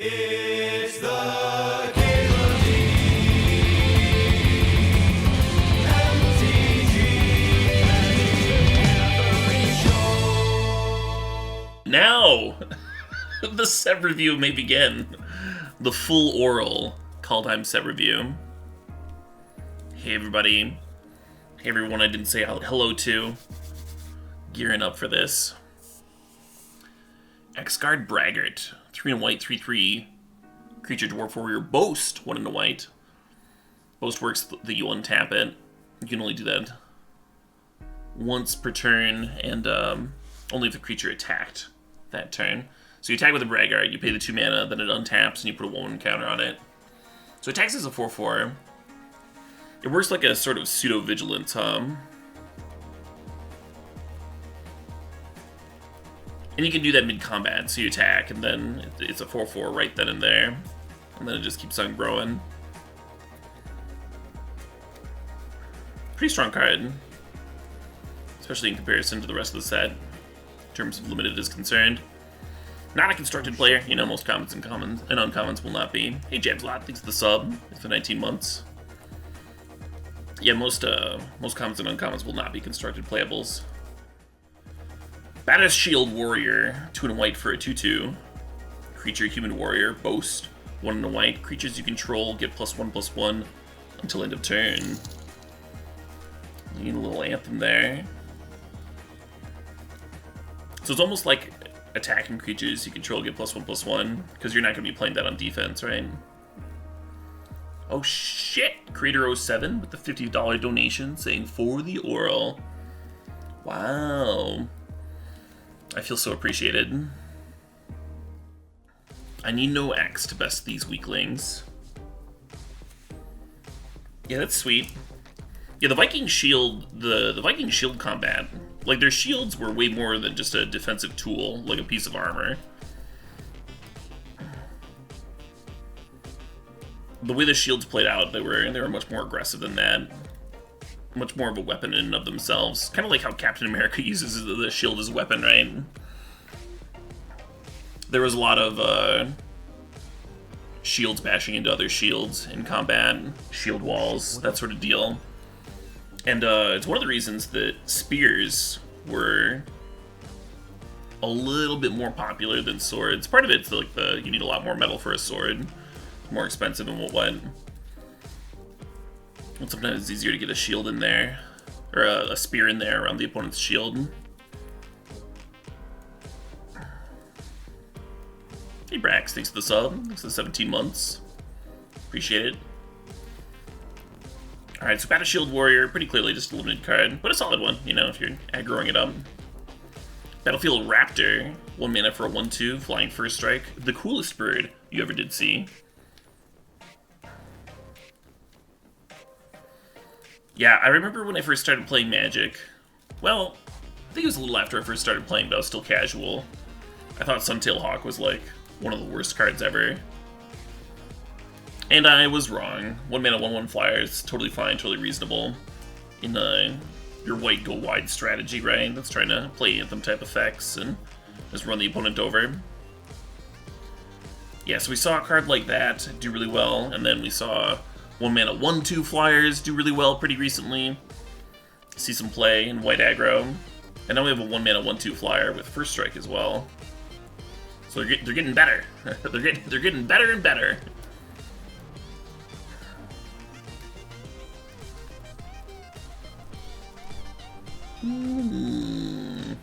It's the CalebDMTG Show. Now, the set review may begin. The full oral Kaldheim set review. Hey everybody. Hey everyone I didn't say hello to. Gearing up for this. X-Guard Braggart. 3 and white, 3/3. Creature dwarf warrior Boast. 1 and white. Boast works that you untap it. You can only do that once per turn, and only if the creature attacked that turn. So you attack with a Braggart, you pay the 2 mana, then it untaps, and you put a 1/1 counter on it. So it attacks as a 4/4. It works like a sort of pseudo-vigilance, and you can do that mid-combat, so you attack, and then it's a 4/4 right then and there. And then it just keeps on growing. Pretty strong card. Especially in comparison to the rest of the set, in terms of limited is concerned. Not a constructed player, you know, most commons and commons and uncommons will not be. Hey Jabslot, thanks for the sub, for 19 months. Yeah, most commons and uncommons will not be constructed playables. Badass Shield Warrior, 2 and white for a 2/2. Creature Human Warrior, Boast, 1 and white. Creatures you control get +1/+1 until end of turn. You need a little anthem there. So it's almost like attacking creatures you control get +1/+1, because you're not going to be playing that on defense, right? Oh shit! Creator07 with the $50 donation saying for the oral. Wow. I feel so appreciated. I need no X to best these weaklings. Yeah, that's sweet. Yeah, the Viking Shield, the Viking Shield combat, like their shields were way more than just a defensive tool, like a piece of armor. The way the shields played out, they were much more aggressive than that. Much more of a weapon in and of themselves. Kind of like how Captain America uses the shield as a weapon, right? There was a lot of shields bashing into other shields in combat, shield walls, that sort of deal. And it's one of the reasons that spears were a little bit more popular than swords. Part of it's like you need a lot more metal for a sword. More expensive and what. And sometimes it's easier to get a shield in there, or a spear in there around the opponent's shield. Hey Brax, thanks for the sub, thanks for the 17 months. Appreciate it. Alright, so Battle Shield Warrior, pretty clearly just a limited card, but a solid one, you know, if you're aggroing it up. Battlefield Raptor, 1 mana for a 1/2, flying first strike. The coolest bird you ever did see. Yeah, I remember when I first started playing Magic. Well, I think it was a little after I first started playing, but I was still casual. I thought Suntail Hawk was like one of the worst cards ever. And I was wrong. 1 mana, 1/1 flyers, totally fine, totally reasonable. In your white go wide strategy, right? That's trying to play anthem type effects and just run the opponent over. Yeah, so we saw a card like that do really well, and then we saw 1 mana, 1/2 flyers do really well pretty recently. See some play in white aggro. And now we have a 1 mana, 1/2 flyer with first strike as well. So they're getting better. they're getting better and better. In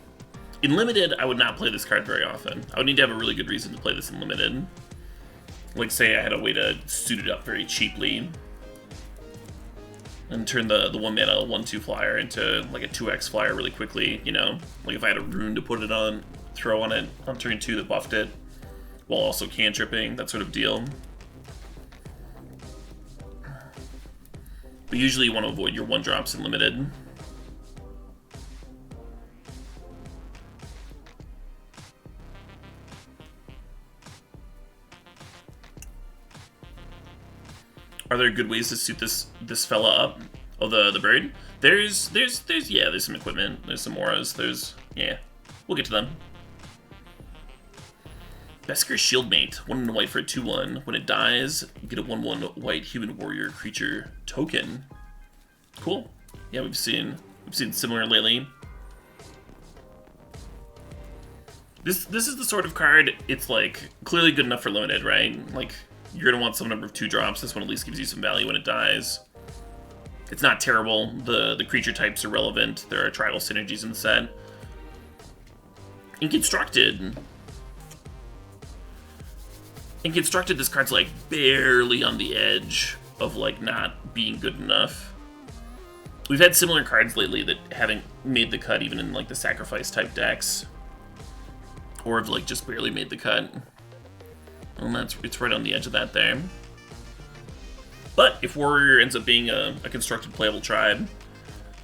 Limited, I would not play this card very often. I would need to have a really good reason to play this in Limited. Like say I had a way to suit it up very cheaply and turn the 1 mana 1/2 flyer into like a 2x flyer really quickly, you know? Like if I had a rune to put it on, throw on it on turn 2 that buffed it, while also cantripping, that sort of deal. But usually you want to avoid your 1-drops in Limited. Are there good ways to suit this fella up? Oh, the bird? There's some equipment. There's some auras. Yeah. We'll get to them. Beskar Shieldmate, 1 white for a 2/1. When it dies, get a 1/1 white human warrior creature token. Cool. Yeah, we've seen similar lately. This is the sort of card, it's like clearly good enough for limited, right? Like you're gonna want some number of 2-drops. This one at least gives you some value when it dies. It's not terrible. The creature types are relevant. There are tribal synergies in the set. In Constructed, this card's like barely on the edge of like not being good enough. We've had similar cards lately that haven't made the cut even in like the sacrifice type decks. Or have like just barely made the cut. Well, it's right on the edge of that there. But if Warrior ends up being a constructed playable tribe,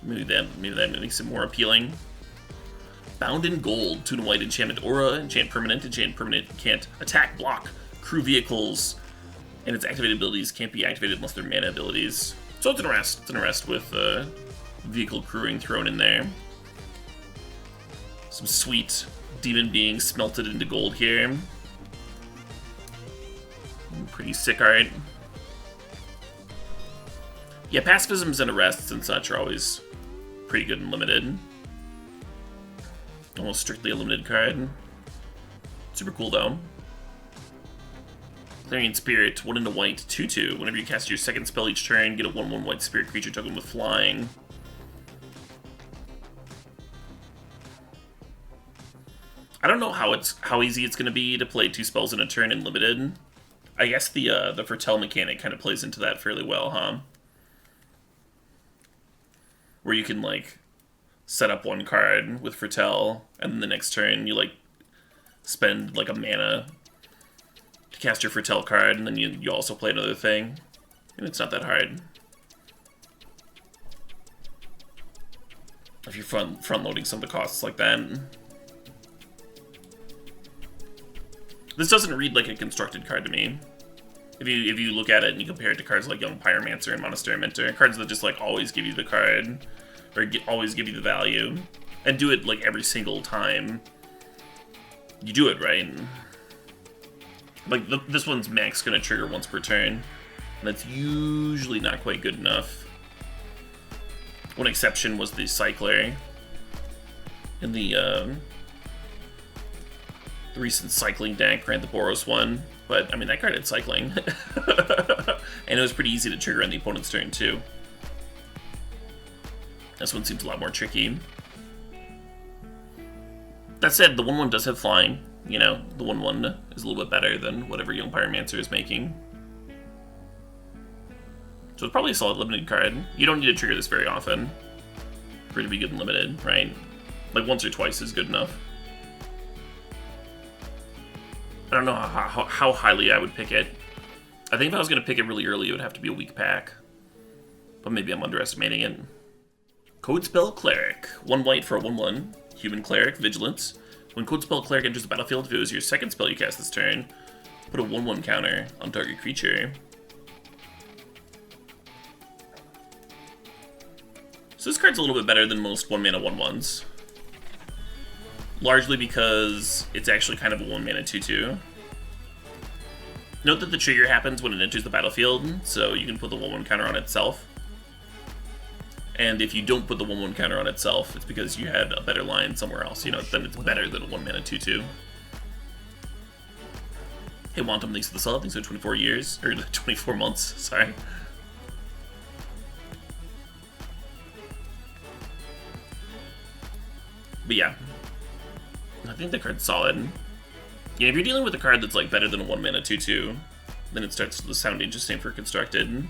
maybe that makes it more appealing. Bound in Gold, 2 white enchantment aura, enchant permanent can't attack, block, crew vehicles, and its activated abilities can't be activated unless they're mana abilities. So it's an arrest. It's an arrest with vehicle crewing thrown in there. Some sweet demon beings smelted into gold here. Pretty sick art. Yeah, pacifisms and arrests and such are always pretty good and limited. Almost strictly a limited card. Super cool though. Clarion Spirit, 1 white, 2/2. Whenever you cast your second spell each turn, get a 1/1 white spirit creature token with flying. I don't know how easy it's going to be to play 2 spells in a turn in limited. I guess the foretell mechanic kind of plays into that fairly well, huh? Where you can like set up 1 card with foretell, and then the next turn you like spend like a mana to cast your foretell card, and then you also play another thing. And it's not that hard. If you're front loading some of the costs like that. This doesn't read like a constructed card to me. If you look at it and you compare it to cards like Young Pyromancer and Monastery Mentor, cards that just like always give you the card, or always give you the value, and do it like every single time you do it, right? Like this one's max gonna trigger once per turn, and that's usually not quite good enough. One exception was the Cycler in the recent cycling deck, Grant the Boros one, but I mean that card had cycling. And it was pretty easy to trigger on the opponent's turn too. This one seems a lot more tricky. That said, the 1/1 does have flying. You know, the 1/1 is a little bit better than whatever Young Pyromancer is making. So it's probably a solid limited card. You don't need to trigger this very often for it to be good and limited, right? Like once or twice is good enough. I don't know how highly I would pick it. I think if I was going to pick it really early, it would have to be a weak pack. But maybe I'm underestimating it. Code Spell Cleric. 1 white for a 1/1. Human Cleric, Vigilance. When Code Spell Cleric enters the battlefield, if it was your second spell you cast this turn, put a 1/1 counter on target creature. So this card's a little bit better than most 1-mana 1/1s. Largely because it's actually kind of a 1-mana 2/2. Note that the trigger happens when it enters the battlefield, so you can put the 1/1 counter on itself. And if you don't put the 1/1 counter on itself, it's because you had a better line somewhere else, you know, then it's better than a 1-mana 2/2. Hey, Wantum, thanks for the sub, thanks for 24 years, or 24 months, sorry. But yeah, I think the card's solid. Yeah, if you're dealing with a card that's like better than a 1-mana 2/2, then it starts to sound interesting for constructed.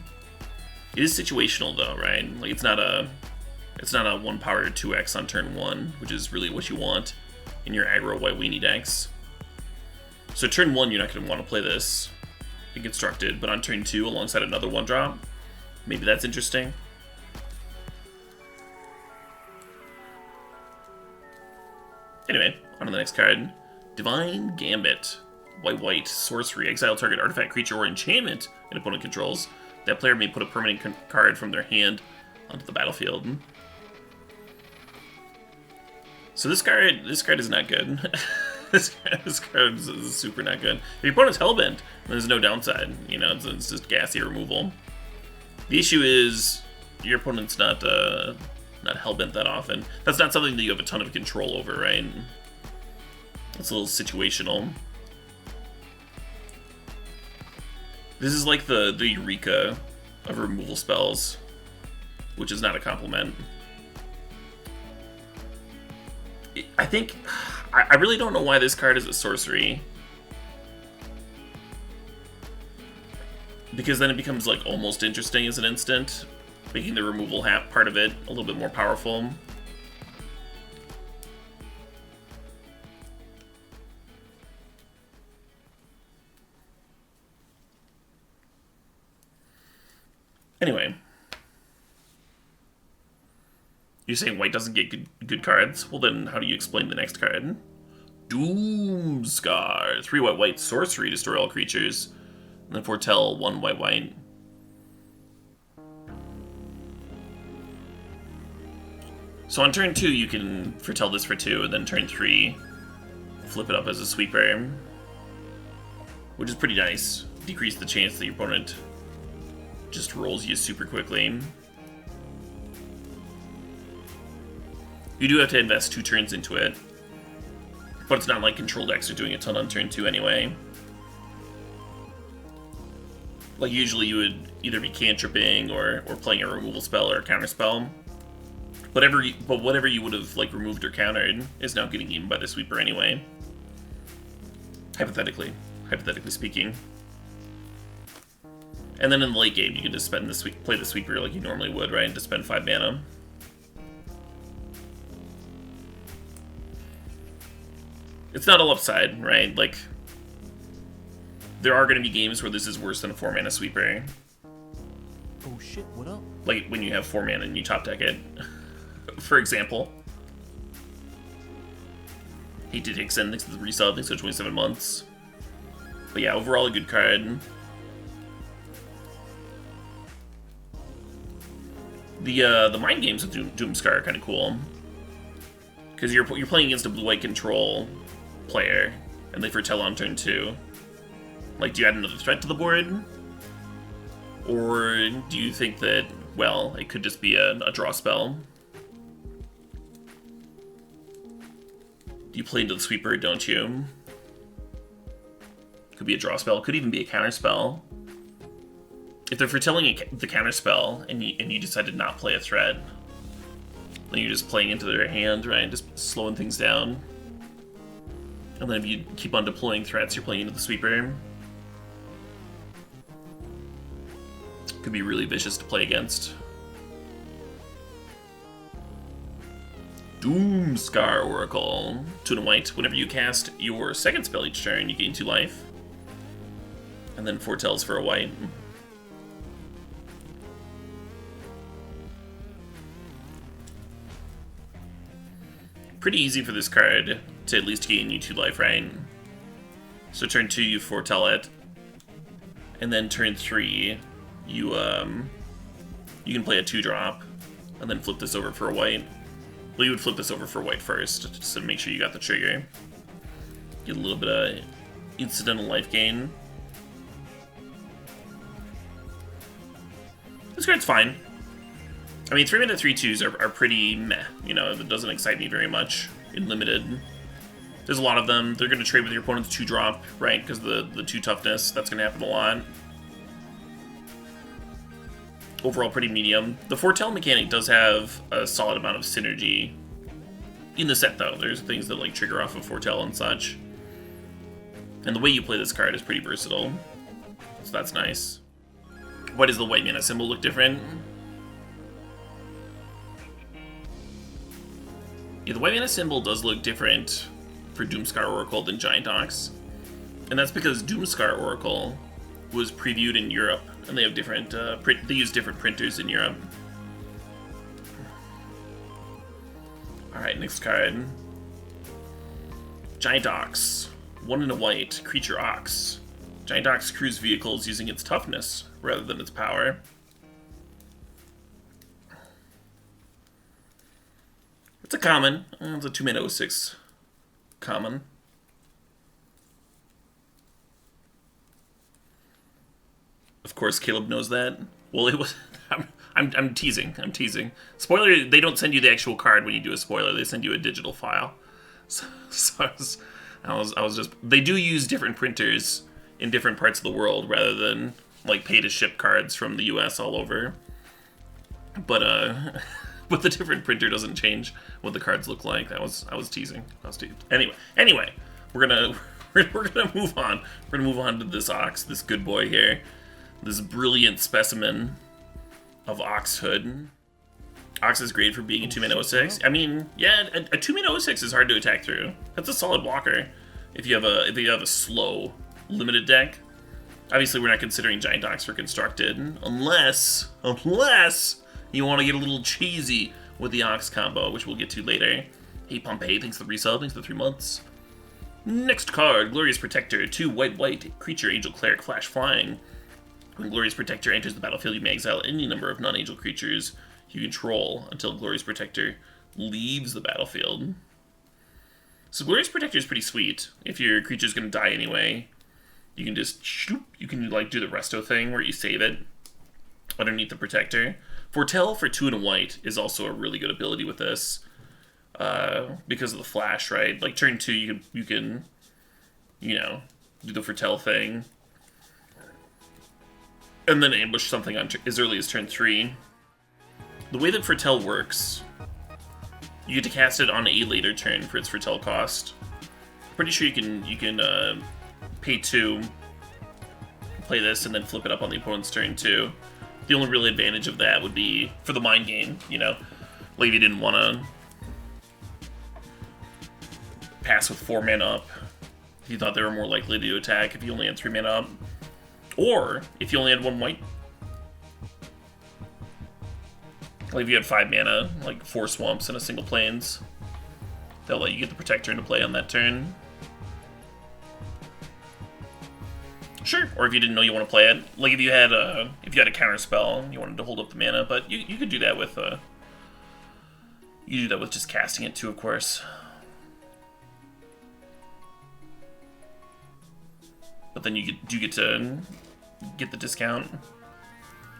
It is situational though, right? Like it's not a 1 power 2x on turn 1, which is really what you want in your aggro white weenie decks. So turn 1 you're not going to want to play this in constructed, but on turn 2 alongside another 1-drop, maybe that's interesting. Anyway, on to the next card. Divine Gambit. White, sorcery. Exile target artifact, creature, or enchantment an opponent controls. That player may put a permanent card from their hand onto the battlefield. So this card is not good. This card is super not good. If your opponent's hellbent, there's no downside. You know, it's just gassy removal. The issue is your opponent's not hellbent that often. That's not something that you have a ton of control over, right? It's a little situational. This is like the Eureka of removal spells, which is not a compliment. I think... I really don't know why this card is a sorcery. Because then it becomes like almost interesting as an instant, making the removal part of it a little bit more powerful. Anyway. You're saying white doesn't get good cards? Well then, how do you explain the next card? Doomscar. 3 white sorcery, destroy all creatures. And then foretell 1 white. So on turn 2, you can foretell this for 2, and then turn 3, flip it up as a sweeper. Which is pretty nice. Decrease the chance that your opponent just rolls you super quickly. You do have to invest 2 turns into it, but it's not like control decks are doing a ton on turn 2 anyway. Like usually you would either be cantripping or playing a removal spell or a counter spell. But whatever you would have like removed or countered is now getting eaten by the sweeper anyway. Hypothetically speaking. And then in the late game you can just play the sweeper like you normally would, right? And just spend 5 mana. It's not all upside, right? Like, there are going to be games where this is worse than a 4-mana sweeper. Oh shit, what up? Like, when you have 4 mana and you top deck it. For example. Hate to extend the resub, thanks for 27 months. But yeah, overall a good card. The mind games with Doomscar are kind of cool. Because you're playing against a blue-white control player, and they foretell on turn 2. Like, do you add another threat to the board? Or do you think that, well, it could just be a draw spell? You play into the sweeper, don't you? Could be a draw spell, could even be a counter spell. If they're foretelling the counter spell, and you decide to not play a threat, then you're just playing into their hand, right? Just slowing things down. And then if you keep on deploying threats, you're playing into the sweeper. Could be really vicious to play against. Doomscar Oracle. 2 and white. Whenever you cast your second spell each turn, you gain 2 life. And then foretells for a white. Pretty easy for this card to at least gain you 2 life, right? So turn 2, you foretell it. And then turn 3, you can play a 2-drop, and then flip this over for a white. Well, you would flip this over for white first, just to make sure you got the trigger. Get a little bit of incidental life gain. This card's fine. I mean, 3-mana 3/2s are pretty meh, you know, it doesn't excite me very much in limited. There's a lot of them. They're going to trade with your opponent's 2-drop, right, because the 2 toughness, that's going to happen a lot. Overall, pretty medium. The foretell mechanic does have a solid amount of synergy in the set, though. There's things that, like, trigger off of foretell and such. And the way you play this card is pretty versatile, so that's nice. Why does the white mana symbol look different? Yeah, the white mana symbol does look different for Doomscar Oracle than Giant Ox. And that's because Doomscar Oracle was previewed in Europe, and they have different, they use different printers in Europe. Alright, next card. Giant Ox. 1 and a white, creature Ox. Giant Ox crews vehicles using its toughness rather than its power. It's a common. It's a 2-mana 06 common. Of course, Caleb knows that. Well, it was. I'm teasing. I'm teasing. Spoiler: they don't send you the actual card when you do a spoiler. They send you a digital file. So I was just. They do use different printers in different parts of the world rather than like pay to ship cards from the U.S. all over. But but the different printer doesn't change what the cards look like. I was teasing. Anyway, we're gonna move on. We're gonna move on to this Ox, this good boy here, this brilliant specimen of Oxhood. Ox is great for being a 2-mana 06. I mean, yeah, a 2-mana 06 is hard to attack through. That's a solid blocker if you have a slow limited deck. Obviously, we're not considering Giant Ox for constructed unless you want to get a little cheesy with the Ox combo, which we'll get to later. Hey Pompeii, thanks for the resub, thanks for the 3 months. Next card, Glorious Protector, 2 white creature, Angel Cleric, Flash Flying. When Glorious Protector enters the battlefield, you may exile any number of non-angel creatures you control until Glorious Protector leaves the battlefield. So Glorious Protector is pretty sweet. If your creature's going to die anyway, you can just shoop, you can like do the resto thing where you save it underneath the Protector. Foretell for 2 and a white is also a really good ability with this because of the flash, right? Like turn 2, you can do the Foretell thing. And then ambush something on as early as turn 3. The way that Foretell works, you get to cast it on a later turn for its Foretell cost. Pretty sure you can pay 2, play this, and then flip it up on the opponent's turn too. The only real advantage of that would be for the mind game, like if you didn't want to pass with 4 mana up, if you thought they were more likely to attack if you only had 3 mana up. Or, if you only had 1 white. Like if you had 5 mana, like 4 swamps and a single plains, they'll let you get the Protector into play on that turn. Sure, or if you didn't know you want to play it. Like if you had a counter spell and you wanted to hold up the mana, but you could do that with just casting it too, of course. But then you do get to get the discount.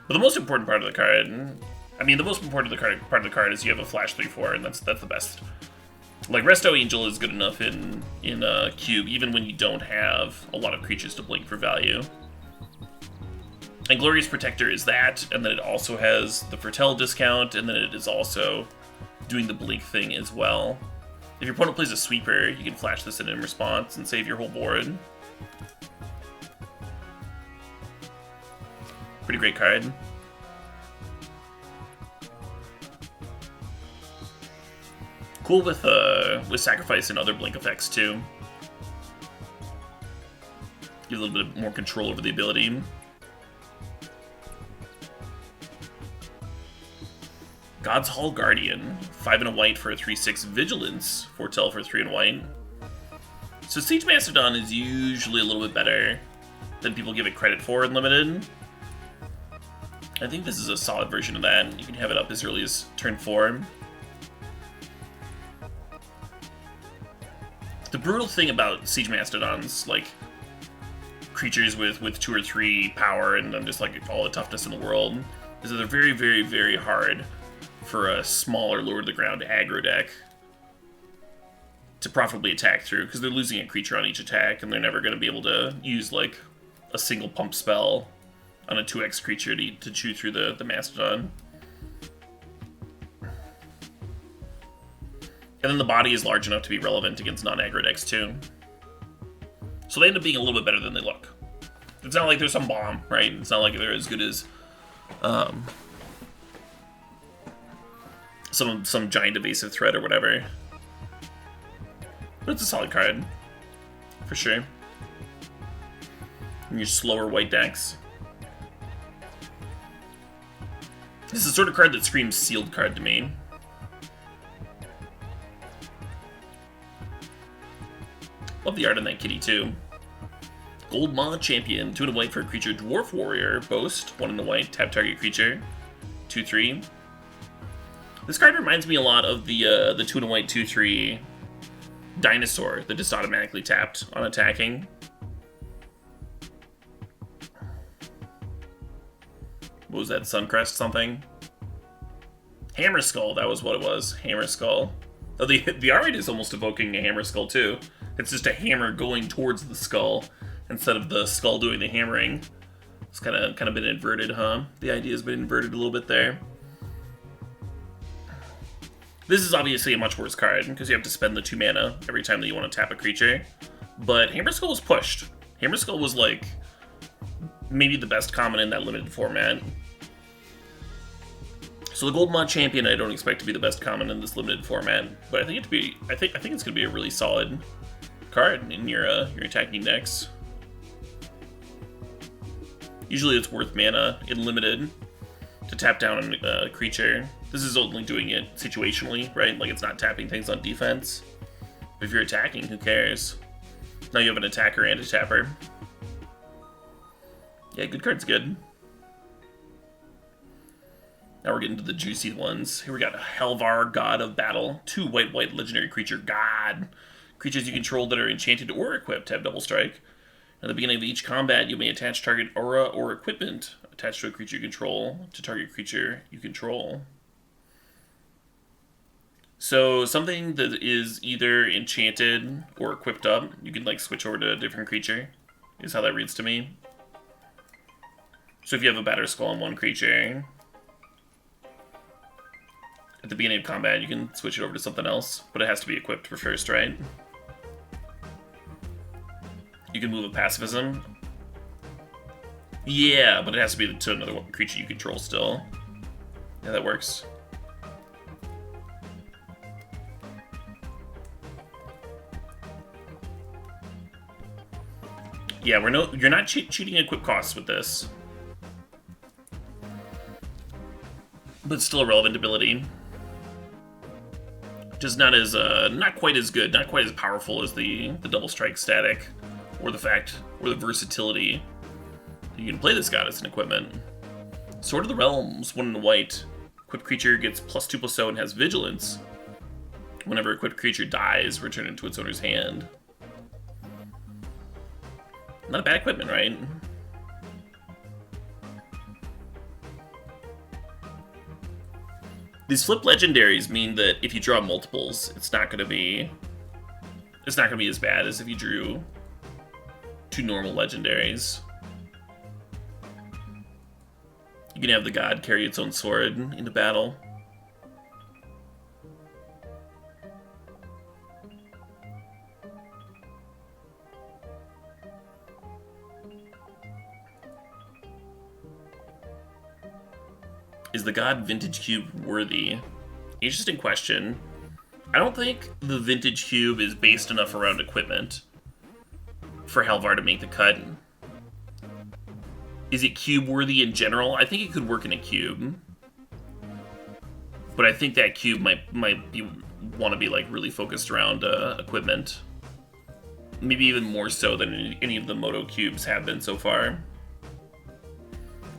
But the most important part of the card, part of the card is you have a flash 3/4, and that's the best. Like Resto Angel is good enough in Cube, even when you don't have a lot of creatures to blink for value. And Glorious Protector is that, and then it also has the Foretell discount, and then it is also doing the blink thing as well. If your opponent plays a sweeper, you can flash this in response and save your whole board. Pretty great card. Cool with sacrifice and other blink effects too. Give a little bit more control over the ability. God's Hall Guardian, 5 and a white for a 3/6 Vigilance, Foretell for 3 and a white. So Siege Mastodon is usually a little bit better than people give it credit for in Limited. I think this is a solid version of that. You can have it up as early as turn 4. The brutal thing about Siege Mastodons, like creatures with 2 or 3 power and then just like all the toughness in the world, is that they're very, very, very hard for a smaller lower to the ground aggro deck to profitably attack through, because they're losing a creature on each attack and they're never going to be able to use like a single pump spell on a 2x creature to chew through the Mastodon. And then the body is large enough to be relevant against non-aggro decks too. So they end up being a little bit better than they look. It's not like they're some bomb, right? It's not like they're as good as some giant evasive threat or whatever. But it's a solid card, for sure. In your slower white decks. This is the sort of card that screams sealed card to me. Love the art on that kitty too. Gold Maw Champion, 2 and a white for a creature, Dwarf Warrior, Boast, 1 and a white, tap target creature, 2/3. This card reminds me a lot of the 2 and a white 2/3 Dinosaur that just automatically tapped on attacking. What was that? Suncrest something? Hammer Skull, that was what it was. Hammer Skull. Oh, the art is almost evoking a Hammer Skull too. It's just a hammer going towards the skull instead of the skull doing the hammering. It's kind of been inverted, huh? The idea has been inverted a little bit there. This is obviously a much worse card because you have to spend the 2 mana every time that you want to tap a creature. But Hammer Skull was pushed. Hammer Skull was like maybe the best common in that limited format. So the Gold Mod Champion I don't expect to be the best common in this limited format, but I think it's gonna be a really solid card in your attacking decks. Usually it's worth mana in limited to tap down a creature. This is only doing it situationally, right? Like it's not tapping things on defense. But if you're attacking, who cares? Now you have an attacker and a tapper. Yeah, good card's good. Now we're getting to the juicy ones. Here we got Helvar, God of Battle. 2 white legendary creature, God. Creatures you control that are enchanted or equipped have double strike. At the beginning of each combat, you may attach target aura or equipment attached to a creature you control to target creature you control. So something that is either enchanted or equipped up, you can like switch over to a different creature, is how that reads to me. So if you have a Batter Skull on one creature, at the beginning of combat, you can switch it over to something else, but it has to be equipped for first, right? You can move a pacifism. Yeah, but it has to be to another creature you control still. Yeah, that works. Yeah, you're not cheating equip costs with this. But still a relevant ability. Just not as not quite as good, not quite as powerful as the double strike static, or the versatility. You can play this god as an equipment. Sword of the Realms, 1 in white. Equipped creature gets +2/+0 and has vigilance. Whenever equipped creature dies, return it to its owner's hand. Not a bad equipment, right? These flip legendaries mean that if you draw multiples, it's not gonna be as bad as if you drew 2 normal legendaries. You can have the god carry its own sword into battle. Is the god Vintage Cube worthy? Interesting question. I don't think the Vintage Cube is based enough around equipment for Helvar to make the cut. Is it cube worthy in general? I think it could work in a cube. But I think that cube might want to be like really focused around equipment. Maybe even more so than any of the Moto cubes have been so far.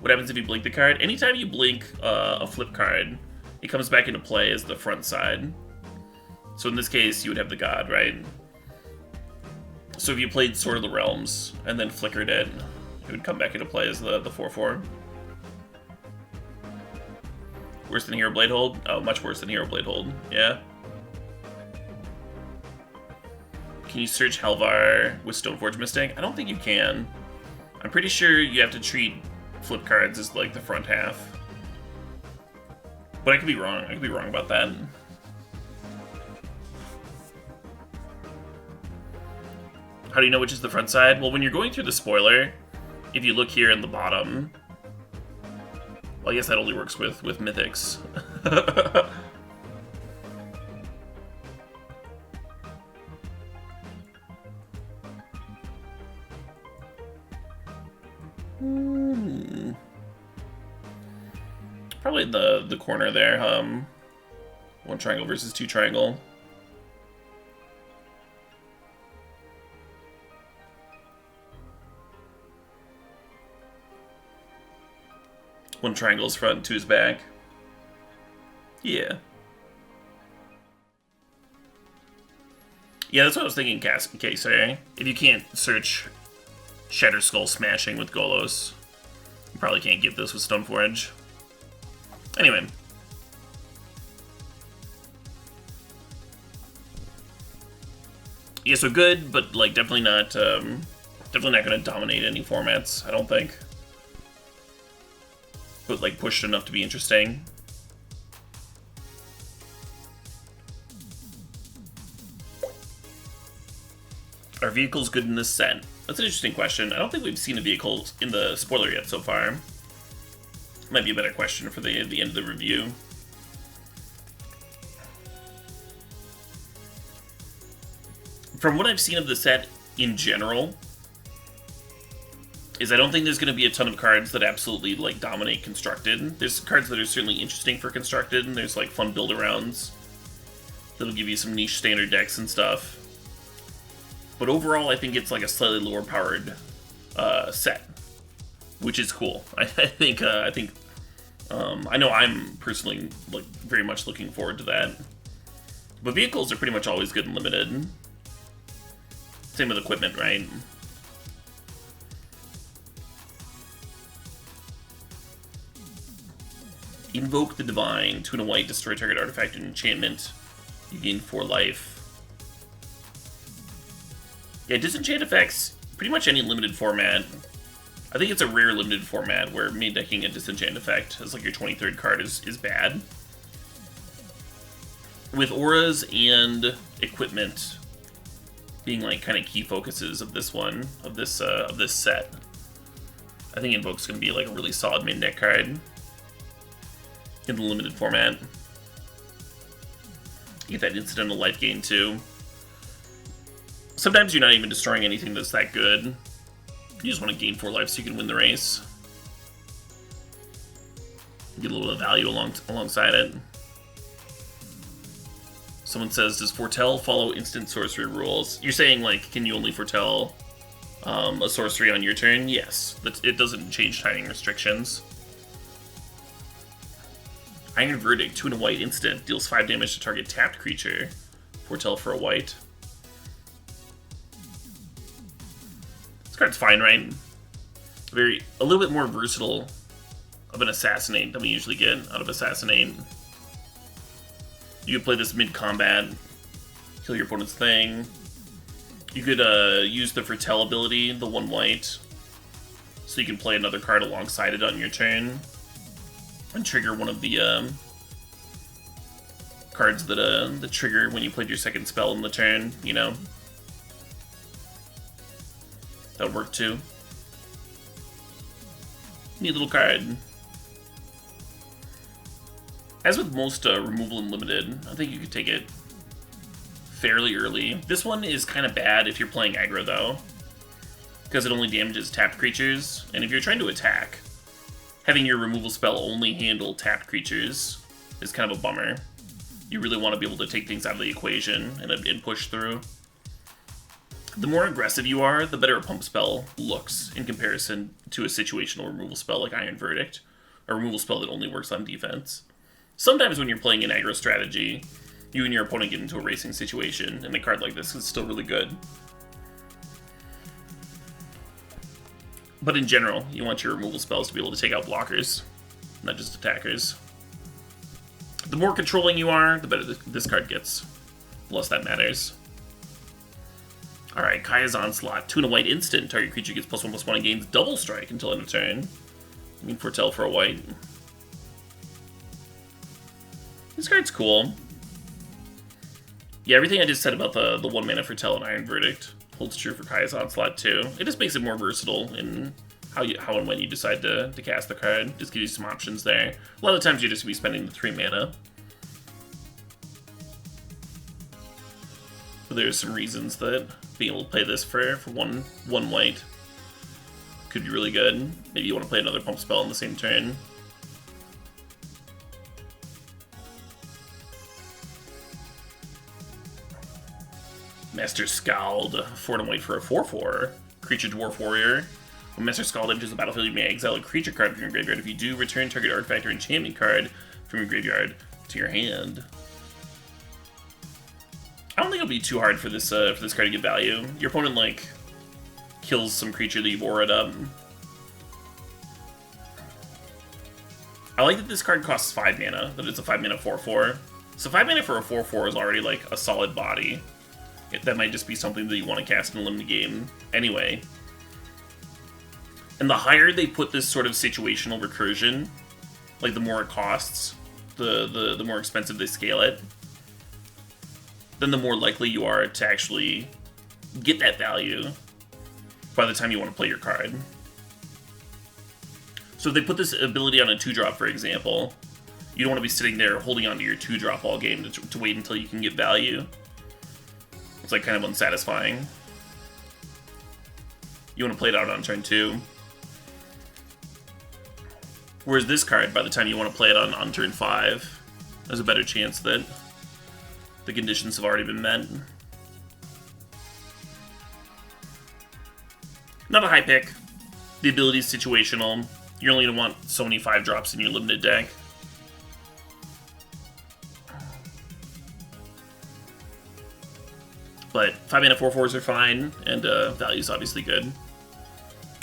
What happens if you blink the card? Anytime you blink a flip card, it comes back into play as the front side. So in this case, you would have the god, right? So if you played Sword of the Realms and then flickered it, it would come back into play as the 4/4. Worse than Hero Blade Hold? Oh, much worse than Hero Blade Hold, yeah. Can you search Helvar with Stoneforge Mystic? I don't think you can. I'm pretty sure you have to treat flip cards as like the front half. But I could be wrong. I could be wrong about that. How do you know which is the front side? Well, when you're going through the spoiler, if you look here in the bottom, well, I guess that only works with mythics. Probably the corner there, 1 triangle versus 2 triangle. One triangle's front, 2's back. Yeah. Yeah, that's what I was thinking, Casey. If you can't search Shatter Skull Smashing with Golos, You probably can't get this with Stoneforge. Anyway. Yeah, so good, but like definitely not going to dominate any formats, I don't think. But like pushed enough to be interesting. Are vehicles good in this set? That's an interesting question. I don't think we've seen a vehicle in the spoiler yet so far. Might be a better question for the end of the review. From what I've seen of the set in general, is I don't think there's going to be a ton of cards that absolutely like dominate Constructed. There's cards that are certainly interesting for Constructed, and there's like fun build-arounds that'll give you some niche standard decks and stuff. But overall, I think it's like a slightly lower powered set, which is cool. I know I'm personally like very much looking forward to that. But vehicles are pretty much always good and limited. Same with equipment, right? Invoke the Divine, 2 and a white, destroy target artifact and enchantment. You gain 4 life. Yeah, disenchant effects, pretty much any limited format. I think it's a rare limited format where main decking a disenchant effect as like your 23rd card is bad. With auras and equipment being like kind of key focuses of this one, of this set, I think Invoke's gonna be like a really solid main deck card in the limited format. You get that incidental life gain too. Sometimes you're not even destroying anything that's that good. You just want to gain 4 life so you can win the race. Get a little bit of value alongside it. Someone says, does Foretell follow instant sorcery rules? You're saying, like, can you only foretell a sorcery on your turn? Yes. It doesn't change timing restrictions. Iron Verdict, 2 and a white instant, deals 5 damage to target tapped creature. Foretell for a white. This card's fine, right? A little bit more versatile of an Assassinate than we usually get out of Assassinate. You could play this mid-combat, kill your opponent's thing. You could use the Foretell ability, the 1 white, so you can play another card alongside it on your turn, and trigger one of the cards that trigger when you played your second spell in the turn, you know? That would work too. Neat little card. As with most removal and limited, I think you could take it fairly early. This one is kind of bad if you're playing aggro though, because it only damages tapped creatures, and if you're trying to attack, having your removal spell only handle tapped creatures is kind of a bummer. You really want to be able to take things out of the equation and push through. The more aggressive you are, the better a pump spell looks in comparison to a situational removal spell like Iron Verdict, a removal spell that only works on defense. Sometimes when you're playing an aggro strategy, you and your opponent get into a racing situation, and a card like this is still really good. But in general, you want your removal spells to be able to take out blockers, not just attackers. The more controlling you are, the better this card gets. The less that matters. Alright, Kaya's Onslaught. 2 and a white instant. Target creature gets +1/+1 and gains double strike until end of turn. I mean, Foretell for a white. This card's cool. Yeah, everything I just said about the 1 mana Foretell and Iron Verdict holds true for Kaya's Onslaught too. It just makes it more versatile in how and when you decide to cast the card. Just gives you some options there. A lot of times you're just going to be spending the 3 mana. But there's some reasons that being able to play this for one white could be really good. Maybe you want to play another pump spell on the same turn. Master Scald, 4 and a white for a 4/4. Creature Dwarf Warrior. When Master Scald enters the battlefield, you may exile a creature card from your graveyard. If you do, return target artifact or enchantment card from your graveyard to your hand. I don't think it'll be too hard for this card to get value. Your opponent, like, kills some creature that you've aura'd up. I like that this card costs 5 mana, that it's a 5 mana 4/4. So 5 mana for a 4/4 is already like a solid body. That might just be something that you want to cast in a limited game anyway. And the higher they put this sort of situational recursion, like the more it costs, the more expensive they scale it, then the more likely you are to actually get that value by the time you want to play your card. So if they put this ability on a 2-drop, for example, you don't want to be sitting there holding onto your 2-drop all game to wait until you can get value. It's like kind of unsatisfying. You want to play it out on turn 2. Whereas this card, by the time you want to play it on turn 5, there's a better chance that the conditions have already been met. Not a high pick. The ability is situational. You're only going to want so many 5-drops in your limited deck. But 5 mana 4/4s are fine, and value's obviously good.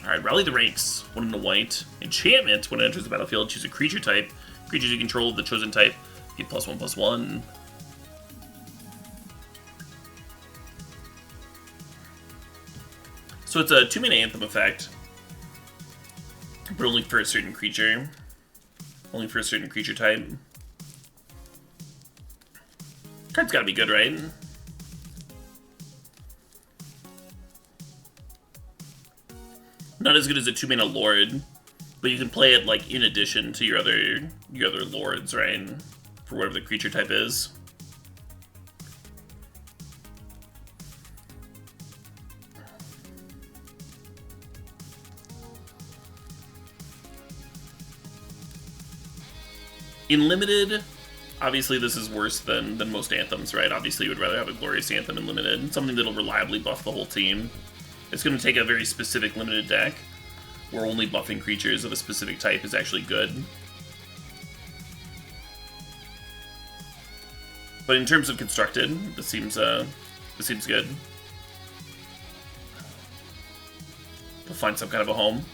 Alright, Rally the Ranks. 1 in a white. Enchantment. When it enters the battlefield, choose a creature type. Creatures you control of the chosen type get +1/+1. So it's a 2 mana Anthem effect, but only for a certain creature. Only for a certain creature type. Card's gotta be good, right? Not as good as a 2 mana Lord, but you can play it like in addition to your other Lords, right? For whatever the creature type is. In Limited, obviously this is worse than most Anthems, right? Obviously you would rather have a Glorious Anthem in Limited, something that'll reliably buff the whole team. It's going to take a very specific limited deck, where only buffing creatures of a specific type is actually good. But in terms of constructed, this seems good. We'll find some kind of a home.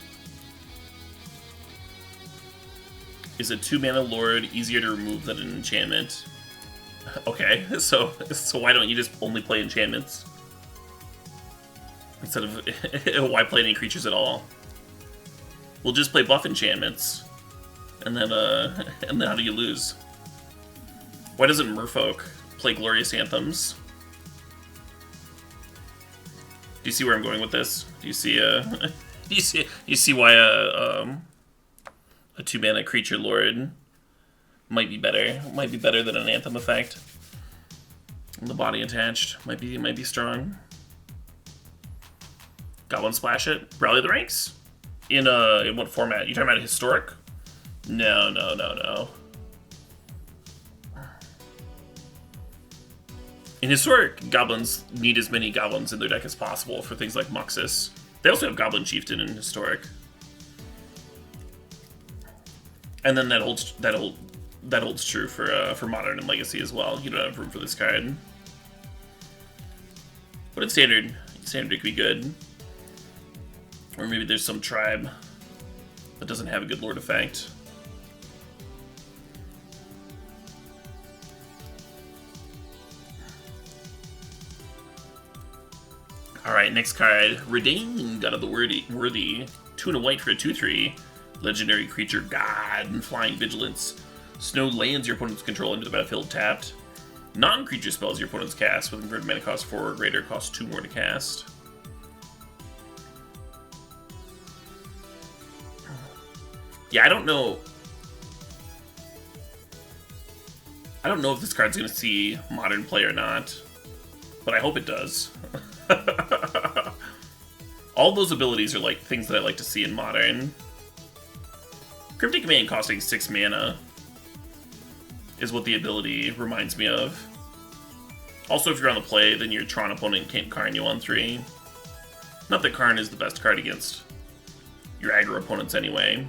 Is a 2 mana Lord easier to remove than an enchantment? Okay, so why don't you just only play enchantments? Instead of why play any creatures at all? We'll just play buff enchantments, and then how do you lose? Why doesn't Merfolk play Glorious Anthems? Do you see where I'm going with this? Do you see you see why a 2 mana creature Lord might be better? Might be better than an Anthem effect. And the body attached might be strong. Goblin Splash it. Rally the Ranks? In what format? You talking about historic? No. In historic, goblins need as many goblins in their deck as possible for things like Muxus. They also have Goblin Chieftain in historic. And then that holds true for modern and legacy as well. You don't have room for this card. But in standard it could be good. Or maybe there's some tribe that doesn't have a good Lord effect. Alright, next card. Redeeming God of the Worthy. 2 and a white for a 2/3. Legendary creature, God, and Flying Vigilance. Snow lands your opponent's control into the battlefield tapped. Non-creature spells your opponent's cast with converted mana cost 4 or greater cost 2 more to cast. Yeah, I don't know if this card's going to see modern play or not, but I hope it does. All those abilities are like things that I like to see in modern. Cryptic Command costing 6 mana is what the ability reminds me of. Also, if you're on the play, then your Tron opponent can't Karn you on 3. Not that Karn is the best card against your aggro opponents anyway.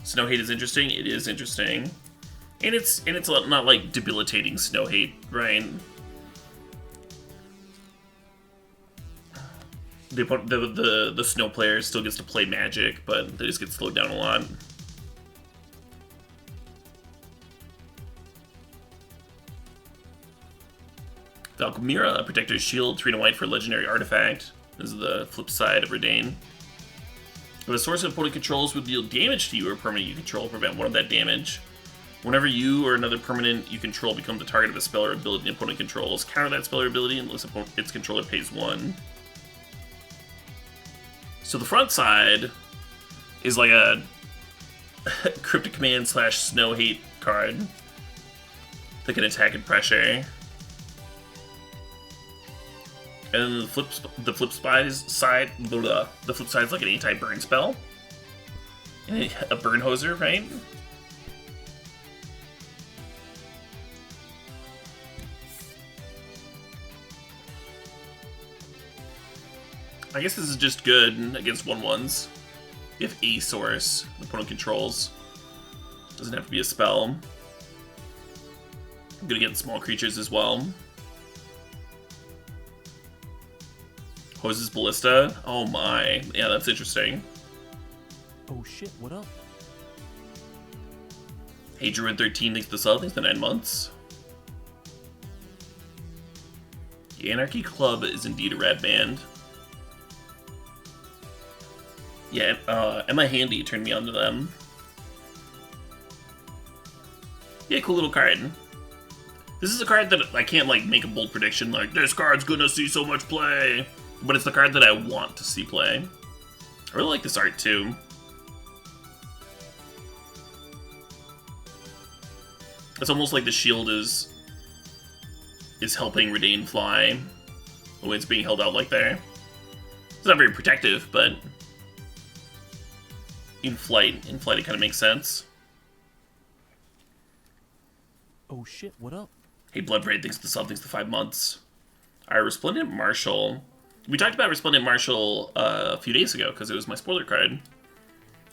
Snow Hate is interesting. It is interesting, and it's not like debilitating Snow Hate, right? the snow player still gets to play magic, but they just get slowed down a lot. Valkyrie, Protector's Shield, 3 and white for legendary artifact. This is the flip side of Redain. If a source of opponent controls would deal damage to you or permanent you control, prevent 1 of that damage. Whenever you or another permanent you control become the target of a spell or ability an opponent controls, counter that spell or ability unless its controller pays 1. So the front side is like a Cryptic Command / Snow Hate card that can attack and pressure. And then the flip side is like an anti-burn spell. A burn hoser, right? I guess this is just good against 1/1s. You have a source the opponent controls. Doesn't have to be a spell. I'm gonna get small creatures as well. Hoses Ballista. Oh my. Yeah, that's interesting. Oh shit, what up? Hey, Druid 13, thanks for the sub. Thanks for 9 months. The Anarchy Club is indeed a rad band. Yeah, Emma Handy turned me on to them. Yeah, cool little card. This is a card that I can't, like, make a bold prediction, like, this card's gonna see so much play. But it's the card that I want to see play. I really like this art, too. It's almost like the shield is helping Redain fly. The way it's being held out like there. It's not very protective, but in flight it kind of makes sense. Oh shit, what up? Hey, Bloodbraid, thanks for the sub, thanks for 5 months. Alright, Resplendent Marshal. We talked about Resplendent Marshal a few days ago, because it was my spoiler card.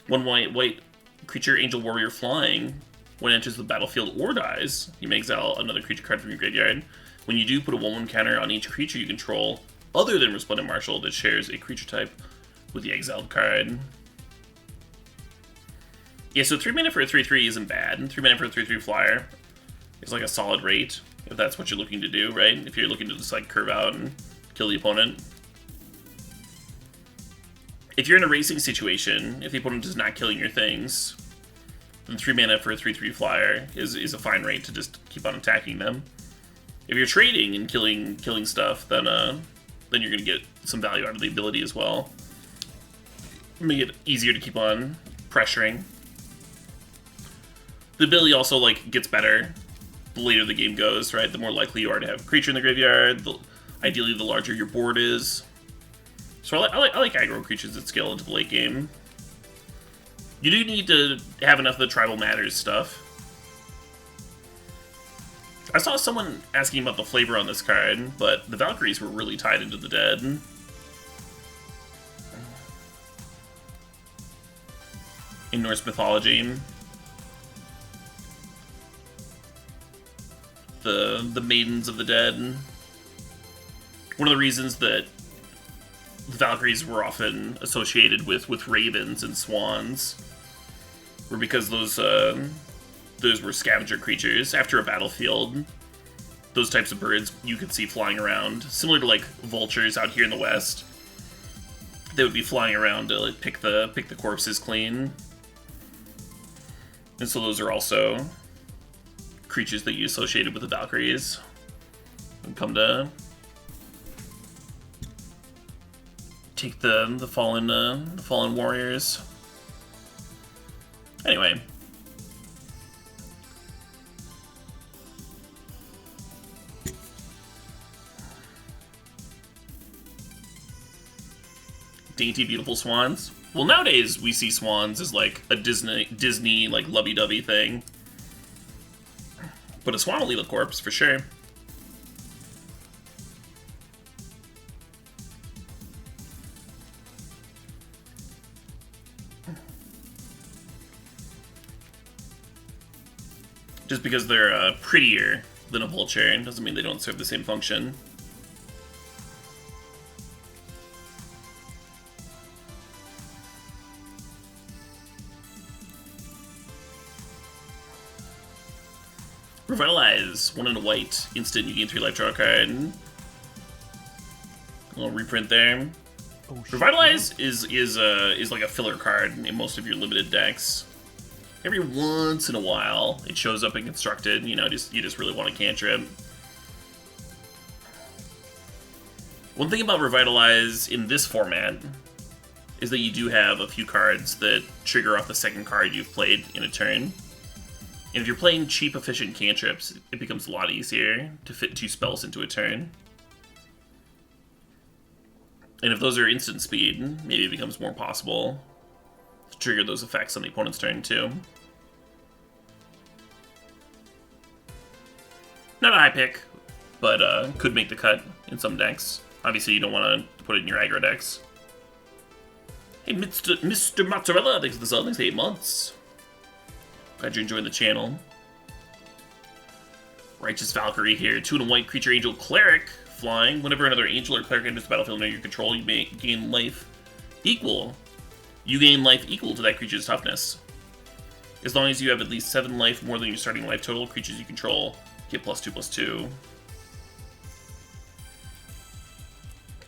1 white creature, Angel Warrior Flying. When it enters the battlefield or dies, you may exile another creature card from your graveyard. When you do, put a 1/1 counter on each creature you control, other than Resplendent Marshal, that shares a creature type with the exiled card. Yeah, so 3 mana for a 3/3 isn't bad. 3 mana for a 3/3 flyer is like a solid rate, if that's what you're looking to do, right? If you're looking to just like curve out and kill the opponent. If you're in a racing situation, if the opponent is not killing your things, then 3 mana for a 3/3 flyer is a fine rate to just keep on attacking them. If you're trading and killing stuff, then you're gonna get some value out of the ability as well. Make it easier to keep on pressuring. The ability also like gets better the later the game goes, right? The more likely you are to have a creature in the graveyard. Ideally, the larger your board is. So I like aggro creatures that scale into the late game. You do need to have enough of the Tribal Matters stuff. I saw someone asking about the flavor on this card, but the Valkyries were really tied into the dead. In Norse mythology, the Maidens of the Dead. One of the reasons that the Valkyries were often associated with ravens and swans were because those were scavenger creatures. After a battlefield, those types of birds you could see flying around, similar to like vultures out here in the West. They would be flying around to like pick the corpses clean. And so those are also creatures that you associated with the Valkyries and come to take the fallen warriors. Anyway. Dainty, beautiful swans. Well, nowadays we see swans as like a Disney like lovey-dovey thing. But a swan will leave a corpse for sure. Just because they're prettier than a vulture doesn't mean they don't serve the same function. Revitalize, 1 and a white. Instant, you gain 3 life, draw a card. A little reprint there. Oh, shit, Revitalize is like a filler card in most of your limited decks. Every once in a while, it shows up in Constructed. You know, you just really want a cantrip. One thing about Revitalize in this format is that you do have a few cards that trigger off the second card you've played in a turn. And if you're playing cheap, efficient cantrips, it becomes a lot easier to fit 2 spells into a turn. And if those are instant speed, maybe it becomes more possible to trigger those effects on the opponent's turn too. Not a high pick, but could make the cut in some decks. Obviously, you don't want to put it in your aggro decks. Hey, Mr. Mozzarella, thanks for the sub, thanks for 8 months. Glad you're enjoying the channel. Righteous Valkyrie here, 2 and a white creature angel Cleric, flying. Whenever another angel or cleric enters the battlefield under your control, you may gain life equal. You gain life equal to that creature's toughness. As long as you have at least 7 life more than your starting life total, creatures you control get +2/+2.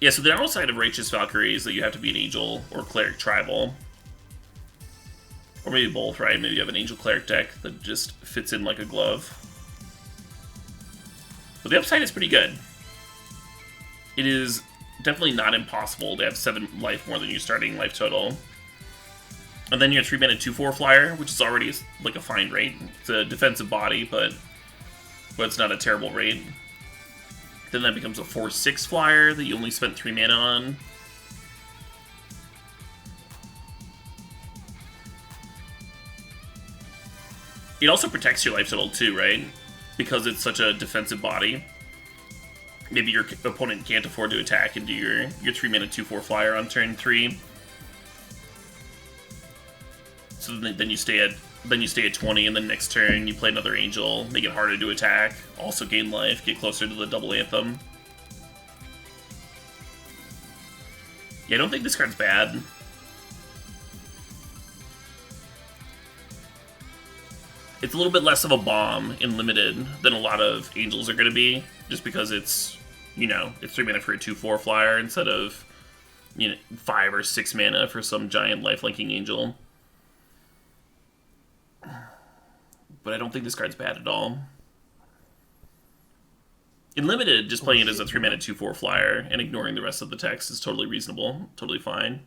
Yeah, so the downside of Righteous Valkyrie is that you have to be an angel or cleric tribal. Or maybe both, right? Maybe you have an angel cleric deck that just fits in like a glove. But the upside is pretty good. It is definitely not impossible to have 7 life more than your starting life total. And then your 3-mana 2/4 flyer, which is already like a fine rate. It's a defensive body, but it's not a terrible rate. Then that becomes a 4/6 flyer that you only spent 3 mana on. It also protects your life total too, right? Because it's such a defensive body. Maybe your opponent can't afford to attack and do your 3-mana 2/4 flyer on turn 3. So then you stay at 20, and then next turn you play another angel, make it harder to attack, also gain life, get closer to the double anthem. Yeah, I don't think this card's bad. It's a little bit less of a bomb in limited than a lot of angels are going to be, just because it's, you know, it's 3 mana for a 2/4 flyer instead of, you know, 5 or 6 mana for some giant lifelinking angel. But I don't think this card's bad at all. In limited, just playing it as a 3 mana 2/4 flyer and ignoring the rest of the text is totally reasonable, totally fine.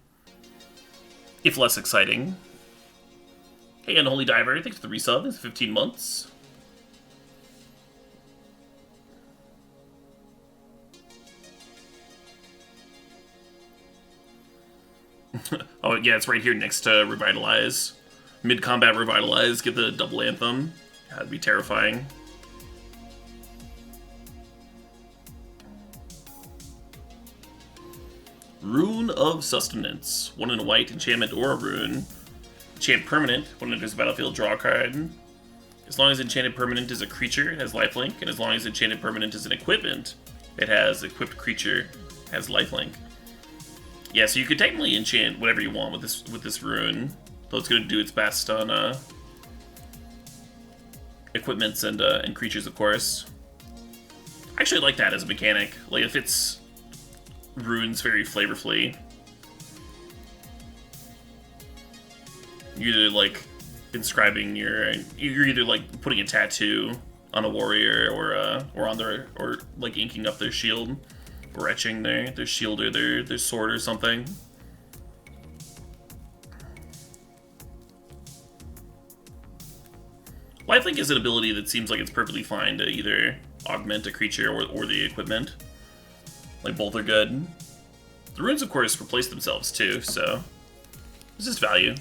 If less exciting. Hey, Unholy Diver, thanks for the resub, it's 15 months. Oh yeah, it's right here next to Revitalize. Mid-combat Revitalize, get the double anthem. That'd be terrifying. Rune of Sustenance. 1 and a white, enchantment or a rune. Enchant permanent. When it enters the battlefield, draw a card. As long as enchanted permanent is a creature, it has lifelink. And as long as enchanted permanent is an equipment, it has equipped creature, has lifelink. Yeah, so you could technically enchant whatever you want with this rune. Though it's going to do its best on equipments and creatures, of course. I actually like that as a mechanic. Like, it fits runes very flavorfully. You're either, like, inscribing you're either, like, putting a tattoo on a warrior or on their, or, like, inking up their shield, or etching their shield or their sword or something. Lifelink is an ability that seems like it's perfectly fine to either augment a creature or the equipment. Like, both are good. The runes, of course, replace themselves too, so it's just value.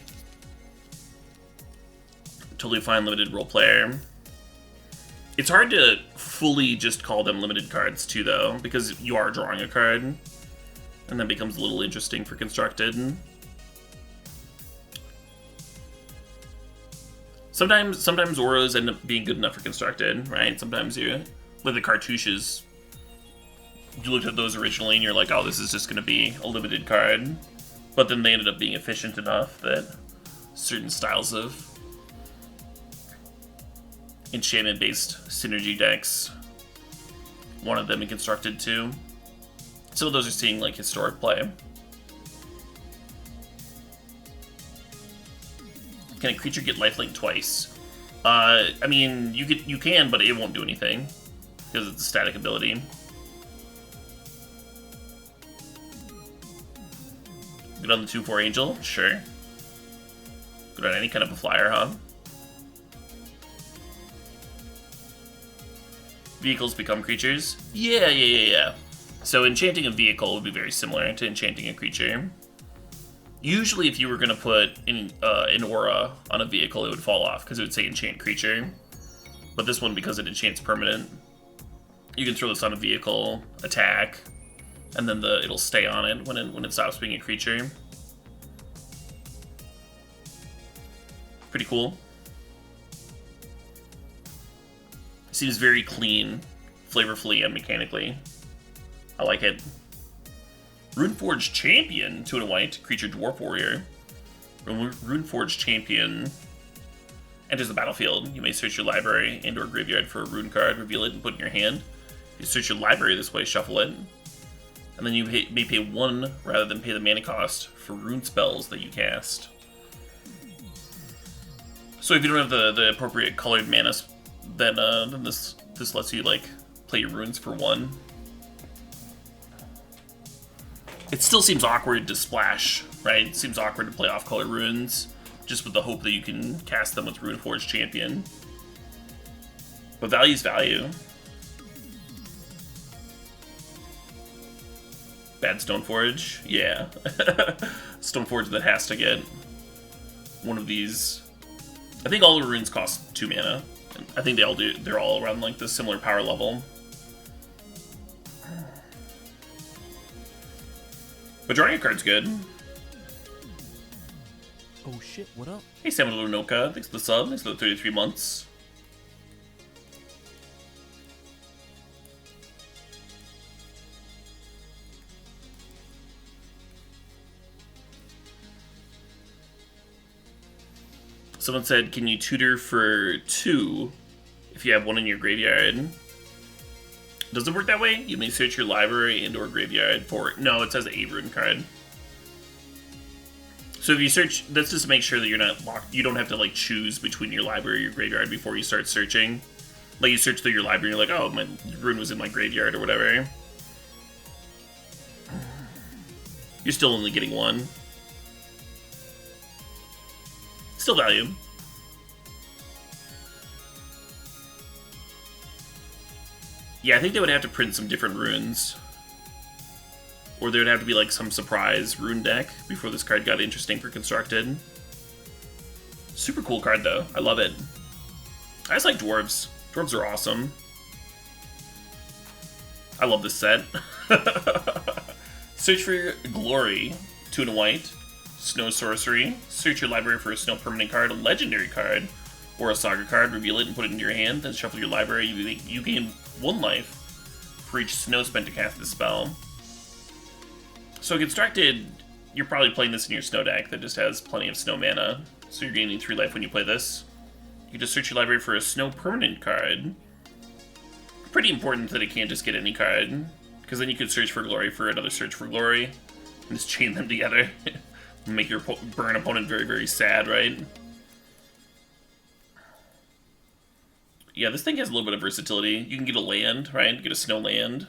Totally fine limited role player. It's hard to fully just call them limited cards too, though, because you are drawing a card, and that becomes a little interesting for Constructed. Sometimes auras end up being good enough for Constructed, right? Sometimes you, like the cartouches, you looked at those originally and you're like, oh, this is just going to be a limited card. But then they ended up being efficient enough that certain styles of enchantment-based synergy decks. One of them in Constructed too. Some of those are seeing like historic play. Can a creature get lifelink twice? I mean, you can, but it won't do anything because it's a static ability. Good on the 2/4 Angel, sure. Good on any kind of a flyer, huh? Vehicles become creatures? Yeah. So enchanting a vehicle would be very similar to enchanting a creature. Usually if you were going to put an aura on a vehicle, it would fall off because it would say enchant creature. But this one, because it enchants permanent, you can throw this on a vehicle, attack, and then it'll stay on it when it stops being a creature. Pretty cool. Seems very clean, flavorfully and mechanically. I like it. Runeforged Champion, 2 and a white, creature dwarf warrior. Runeforged Champion enters the battlefield. You may search your library and or graveyard for a rune card, reveal it, and put it in your hand. If you search your library this way, shuffle it. And then you may pay 1 rather than pay the mana cost for rune spells that you cast. So if you don't have the appropriate colored mana, then this lets you like play your runes for 1. It still seems awkward to splash, right? It seems awkward to play off-color runes, just with the hope that you can cast them with Runeforged Champion. But value's value. Bad Stoneforge? Yeah. Stoneforge that has to get one of these. I think all the runes cost 2 mana. I think they all do. They're all around like the similar power level. But drawing a card's good. Oh shit, what up? Hey, Samuel Noka, thanks for the sub, thanks for the 33 months. Someone said, can you tutor for 2 if you have 1 in your graveyard? Does it work that way? You may search your library and or graveyard for... No, it says a rune card. So if you search, that's just to make sure that you're not locked. You don't have to like choose between your library or your graveyard before you start searching. Like you search through your library and you're like, oh, my rune was in my graveyard or whatever. You're still only getting 1. Still value. Yeah, I think they would have to print some different runes. Or there would have to be like some surprise rune deck before this card got interesting for Constructed. Super cool card though. I love it. I just like dwarves. Dwarves are awesome. I love this set. Search for your glory. 2 and a white. Snow sorcery. Search your library for a snow permanent card, a legendary card, or a saga card. Reveal it and put it into your hand. Then shuffle your library. You gain 1 life for each snow spent to cast this spell. So Constructed, you're probably playing this in your snow deck that just has plenty of snow mana. So you're gaining 3 life when you play this. You can just search your library for a snow permanent card. Pretty important that it can't just get any card, because then you could search for glory for another search for glory, and just chain them together. Make your burn opponent very, very sad, right? Yeah, this thing has a little bit of versatility. You can get a land, right? Get a snow land.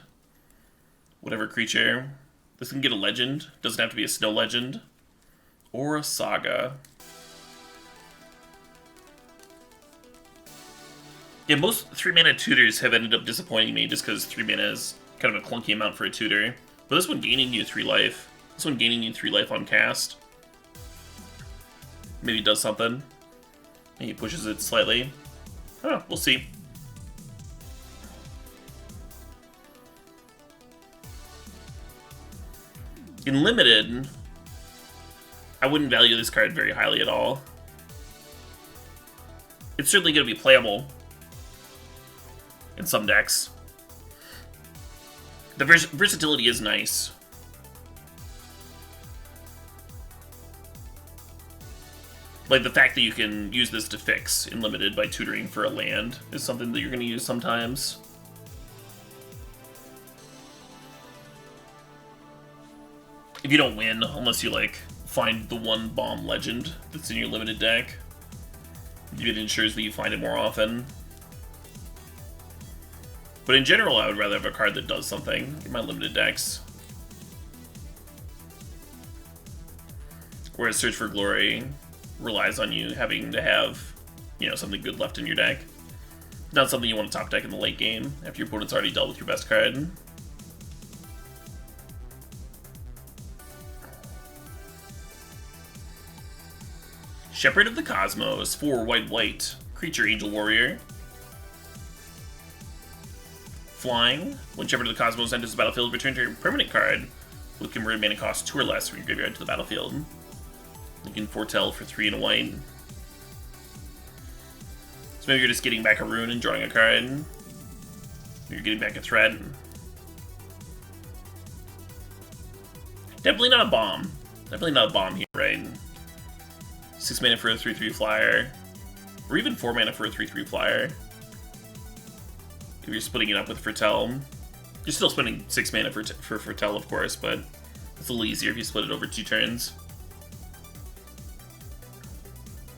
Whatever creature. This can get a legend. Doesn't have to be a snow legend. Or a saga. Yeah, most 3-mana tutors have ended up disappointing me just because 3 mana is kind of a clunky amount for a tutor. But this one gaining you 3 life. This one gaining you 3 life on cast. Maybe does something. Maybe pushes it slightly. Oh, we'll see. In Limited, I wouldn't value this card very highly at all. It's certainly going to be playable in some decks. The versatility is nice. Like, the fact that you can use this to fix in Limited by tutoring for a land is something that you're going to use sometimes. If you don't win, unless you, like, find the one bomb legend that's in your Limited deck, it ensures that you find it more often. But in general, I would rather have a card that does something in my Limited decks. Whereas Search for Glory relies on you having to have, you know, something good left in your deck. Not something you want to top deck in the late game after your opponent's already dealt with your best card. Shepard of the Cosmos, 4 white, creature Angel Warrior. Flying. When Shepard of the Cosmos enters the battlefield, return to your permanent card with converted mana cost 2 or less from your graveyard to the battlefield. You can foretell for 3 and a white. So maybe you're just getting back a rune and drawing a card. You're getting back a threat. Definitely not a bomb. Definitely not a bomb here, right? 6 mana for a 3/3 flyer. Or even 4 mana for a 3/3 flyer. If you're splitting it up with Foretell. You're still spending 6 mana for Foretell, of course, but it's a little easier if you split it over 2 turns.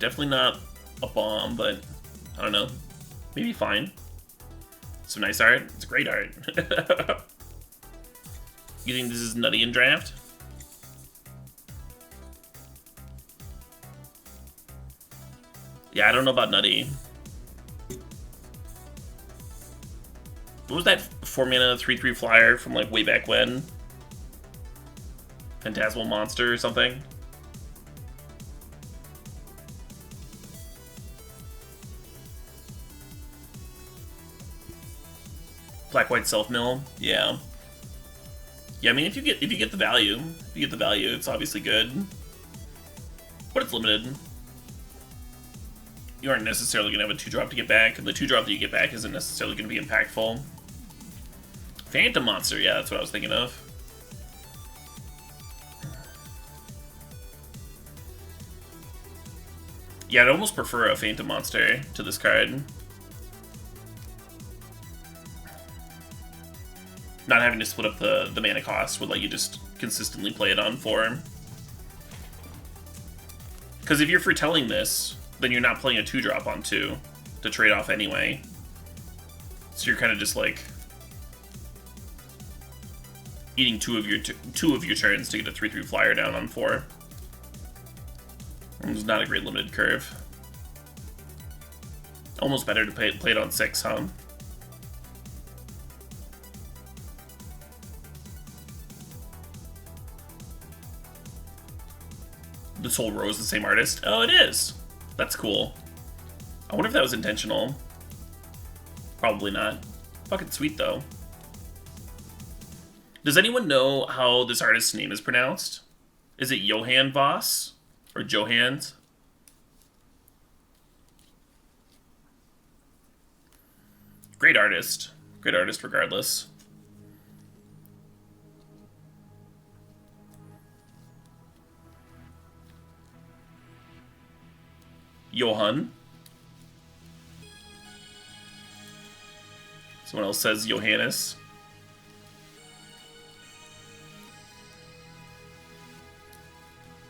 Definitely not a bomb, but I don't know. Maybe fine. Some nice art. It's great art. You think this is nutty in draft? Yeah, I don't know about nutty. What was that 4 mana 3/3 flyer from like way back when? Phantasmal Monster or something? Black-white self-mill, yeah. Yeah, I mean if you get the value, it's obviously good. But it's limited. You aren't necessarily gonna have a 2-drop to get back, and the 2-drop that you get back isn't necessarily gonna be impactful. Phantom Monster, yeah, that's what I was thinking of. Yeah, I'd almost prefer a Phantom Monster to this card. Not having to split up the mana cost would let you just consistently play it on 4. Because if you're foretelling this, then you're not playing a 2-drop on 2 to trade off anyway. So you're kind of just like eating two of your turns to get a 3/3 flyer down on 4. It's not a great limited curve. Almost better to play it on 6, huh? This whole row is the same artist? Oh, it is! That's cool. I wonder if that was intentional. Probably not. Fucking sweet, though. Does anyone know how this artist's name is pronounced? Is it Johann Voss? Or Johans? Great artist. Great artist regardless. Johann. Someone else says Johannes.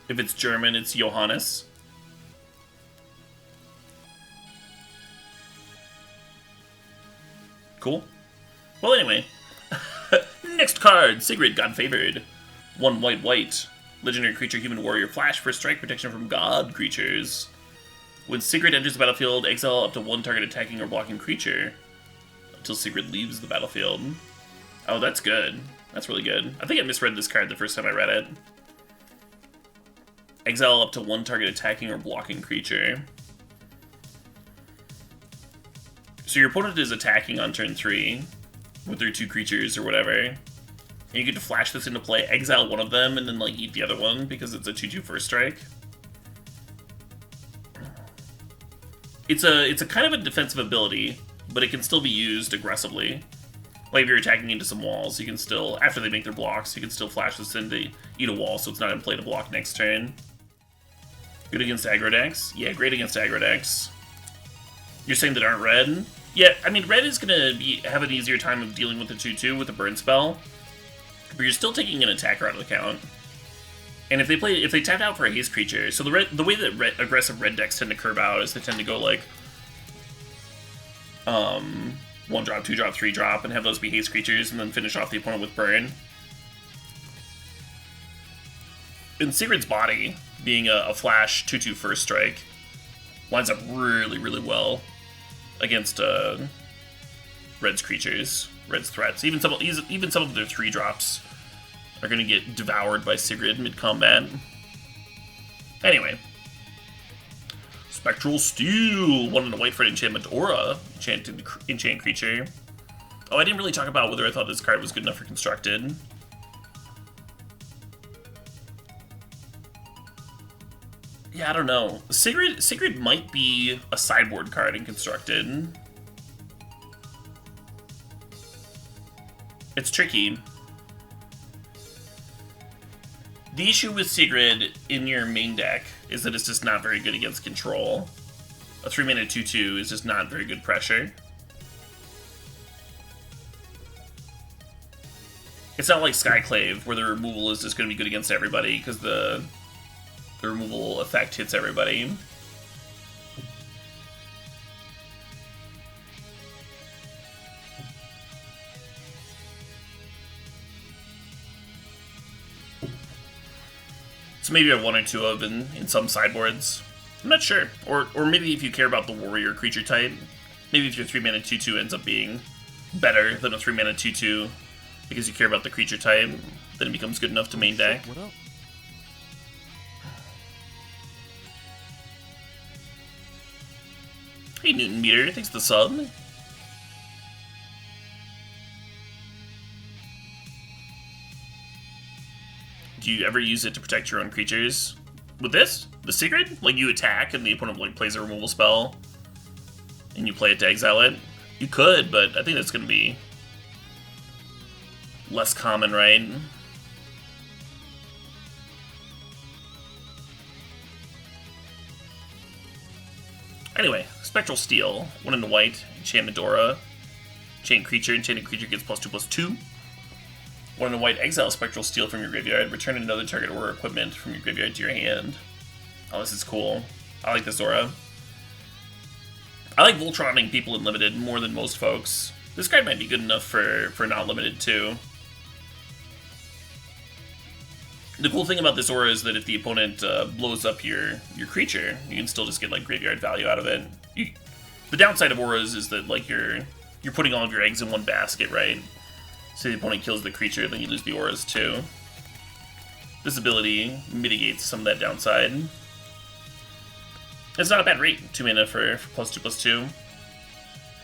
If it's German, it's Johannes. Cool. Well, anyway. Next card, Sigrid, God Favored. 1 white. Legendary creature, human warrior, flash for strike protection from god creatures. When Sigrid enters the battlefield, exile up to 1 target attacking or blocking creature until Sigrid leaves the battlefield. Oh, that's good. That's really good. I think I misread this card the first time I read it. Exile up to 1 target attacking or blocking creature. So your opponent is attacking on turn 3 with their 2 creatures or whatever. And you get to flash this into play, exile one of them, and then like eat the other one because it's a 2/2 first strike. It's a kind of a defensive ability, but it can still be used aggressively. Like if you're attacking into some walls, you can still, after they make their blocks, you can still flash this in to eat a wall so it's not in play to block next turn. Good against aggro decks? Yeah, great against aggro decks. You're saying that aren't red? Yeah, I mean, red is gonna have an easier time of dealing with the 2/2 with the burn spell, but you're still taking an attacker out of the count. And if they tap out for a haste creature, so the way that aggressive red decks tend to curve out is they tend to go like 1 drop, 2 drop, 3 drop, and have those be haste creatures, and then finish off the opponent with burn. And Sigurd's Body, being a flash 2/2 first strike, lines up really, really well against Red's creatures, Red's threats. Even some of their 3 drops are going to get devoured by Sigrid mid-combat. Anyway. Spectral Steel, 1 and a white for an enchantment aura, enchant creature. Oh, I didn't really talk about whether I thought this card was good enough for constructed. Yeah, I don't know. Sigrid might be a sideboard card in constructed. It's tricky. The issue with Sigrid in your main deck is that it's just not very good against control. A 3-mana 2/2 is just not very good pressure. It's not like Skyclave, where the removal is just going to be good against everybody, because the removal effect hits everybody. So maybe I have 1 or 2 of in some sideboards. I'm not sure. Or maybe if you care about the warrior creature type, maybe if your 3-mana 2/2 ends up being better than a 3-mana 2/2 because you care about the creature type, then it becomes good enough to main deck. What up? Hey, Newton Meter, thanks for the sub. Do you ever use it to protect your own creatures? With this? The Sigrid? Like, you attack and the opponent like plays a removal spell, and you play it to exile it? You could, but I think that's going to be less common, right? Anyway, Spectral Steel, 1 in the white, enchantment aura, enchanted creature gets +2/+2. 1 in the white, exile Spectral Steel from your graveyard, return another target aura equipment from your graveyard to your hand. Oh, this is cool. I like this aura. I like Voltroning people in limited more than most folks. This card might be good enough for not limited too. The cool thing about this aura is that if the opponent blows up your creature, you can still just get like graveyard value out of it. The downside of auras is that like you're putting all of your eggs in one basket, right? So the opponent kills the creature, then you lose the auras too. This ability mitigates some of that downside. It's not a bad rate, 2 mana for +2/+2.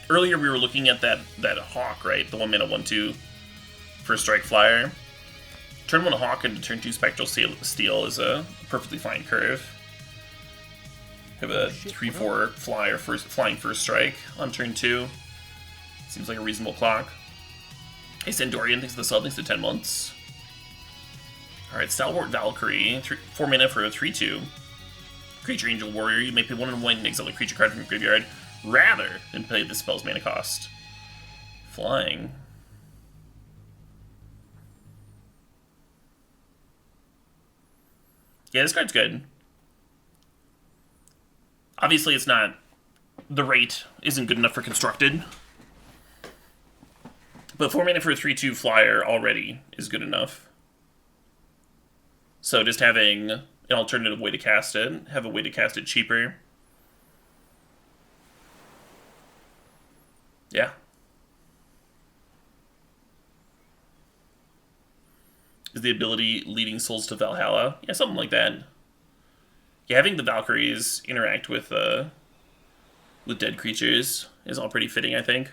Earlier we were looking at that Hawk, right? The 1 mana 1/2 first strike flyer. Turn 1 Hawk into turn 2 Spectral Steel is a perfectly fine curve. Have a 3/4 flying first strike on turn 2. Seems like a reasonable clock. Hey Sandorian, thanks for the sub, thanks to 10 months. Alright, Stalwart Valkyrie, 4 mana for a 3/2. Creature Angel Warrior, you may pay 1 and 1 and exile a creature card from your graveyard rather than pay the spell's mana cost. Flying. Yeah, this card's good. Obviously, it's not... The rate isn't good enough for constructed. But 4 mana for a 3/2 flyer already is good enough. So just having an alternative way to cast it, have a way to cast it cheaper. Yeah. Is the ability leading souls to Valhalla? Yeah, something like that. Yeah, having the Valkyries interact with dead creatures is all pretty fitting, I think.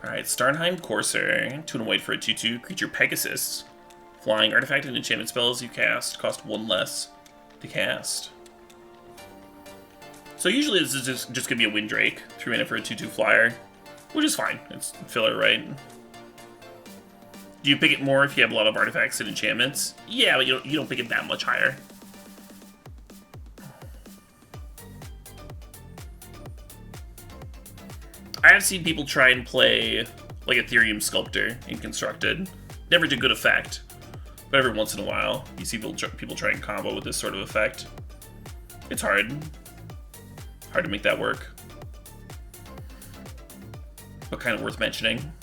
Alright, Starnheim Corsair, 2 and a white for a 2/2, creature Pegasus. Flying artifact and enchantment spells you cast cost 1 less to cast. So usually this is just going to be a Windrake, 3 mana for a 2/2 flyer, which is fine. It's filler, right? Do you pick it more if you have a lot of artifacts and enchantments? Yeah, but you don't pick it that much higher. I have seen people try and play like Ethereum Sculptor in Constructed. Never to good effect. But every once in a while, you see people try and combo with this sort of effect. It's hard. Hard to make that work. But kind of worth mentioning.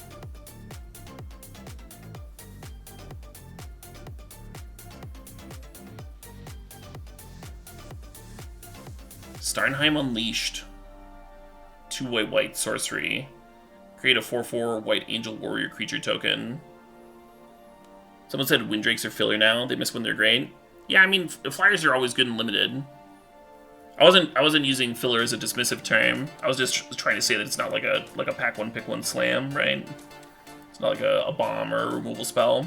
Starnheim Unleashed. 2 white sorcery. Create a 4/4 white angel warrior creature token. Someone said Windrakes are filler now. They miss when they're great. Yeah, I mean, flyers are always good and limited. I wasn't using filler as a dismissive term. I was just trying to say that it's not like a pack one pick one slam, right? It's not like a bomb or a removal spell.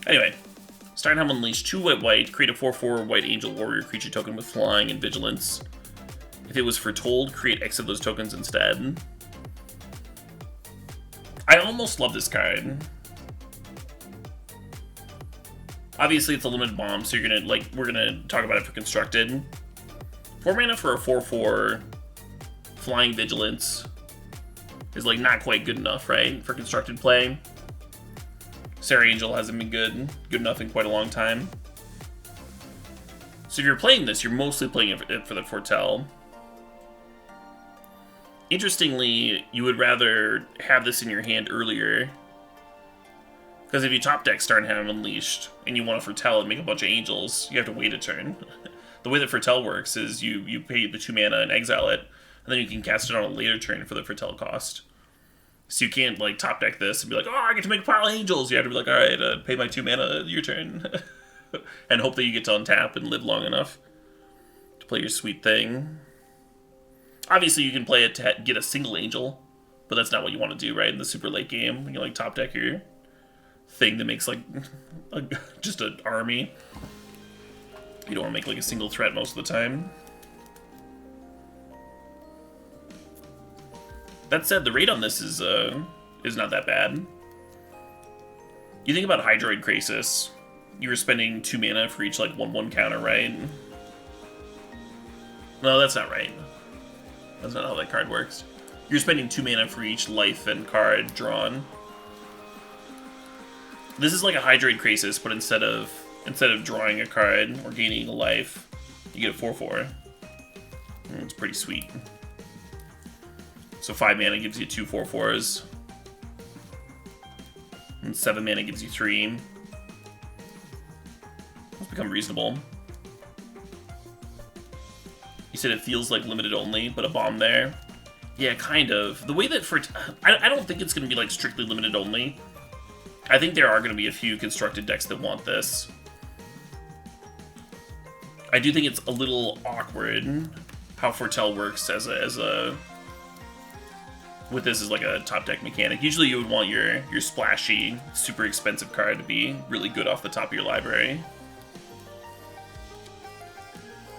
Anyway, Starnheim Unleashed, 2 white, create a 4/4 white angel warrior creature token with flying and vigilance. If it was foretold, create X of those tokens instead. I almost love this card. Obviously, it's a limited bomb, so we're gonna talk about it for Constructed. 4 mana for a 4/4 flying vigilance is like not quite good enough, right? For Constructed play. Sarah Angel hasn't been good enough in quite a long time. So if you're playing this, you're mostly playing it for the Foretell. Interestingly, you would rather have this in your hand earlier. Because if you top deck Starnheim Unleashed and you want to Foretell and make a bunch of angels, you have to wait a turn. The way that Foretell works is you pay the 2 mana and exile it, and then you can cast it on a later turn for the Foretell cost. So you can't like top deck this and be like, oh, I get to make a pile of angels. You have to be like, all right, pay my 2 mana, your turn. And hope that you get to untap and live long enough to play your sweet thing. Obviously, you can play it to get a single angel, but that's not what you want to do, right? In the super late game, when you like top deck your thing that makes like just an army. You don't want to make like a single threat most of the time. That said, the rate on this is not that bad. You think about Hydroid Krasis, you were spending 2 mana for each like 1/1 counter, right? No, that's not right. That's not how that card works. You're spending 2 mana for each life and card drawn. This is like a Hydroid Krasis, but instead of drawing a card or gaining a life, you get a 4/4. It's pretty sweet. So 5 mana gives you 2 4/4s. And 7 mana gives you 3. It's become reasonable. You said it feels like limited only, but a bomb there. Yeah, kind of. The way that I don't think it's going to be like strictly limited only. I think there are going to be a few Constructed decks that want this. I do think it's a little awkward how Foretell works as a with this as like a top deck mechanic. Usually you would want your splashy, super expensive card to be really good off the top of your library.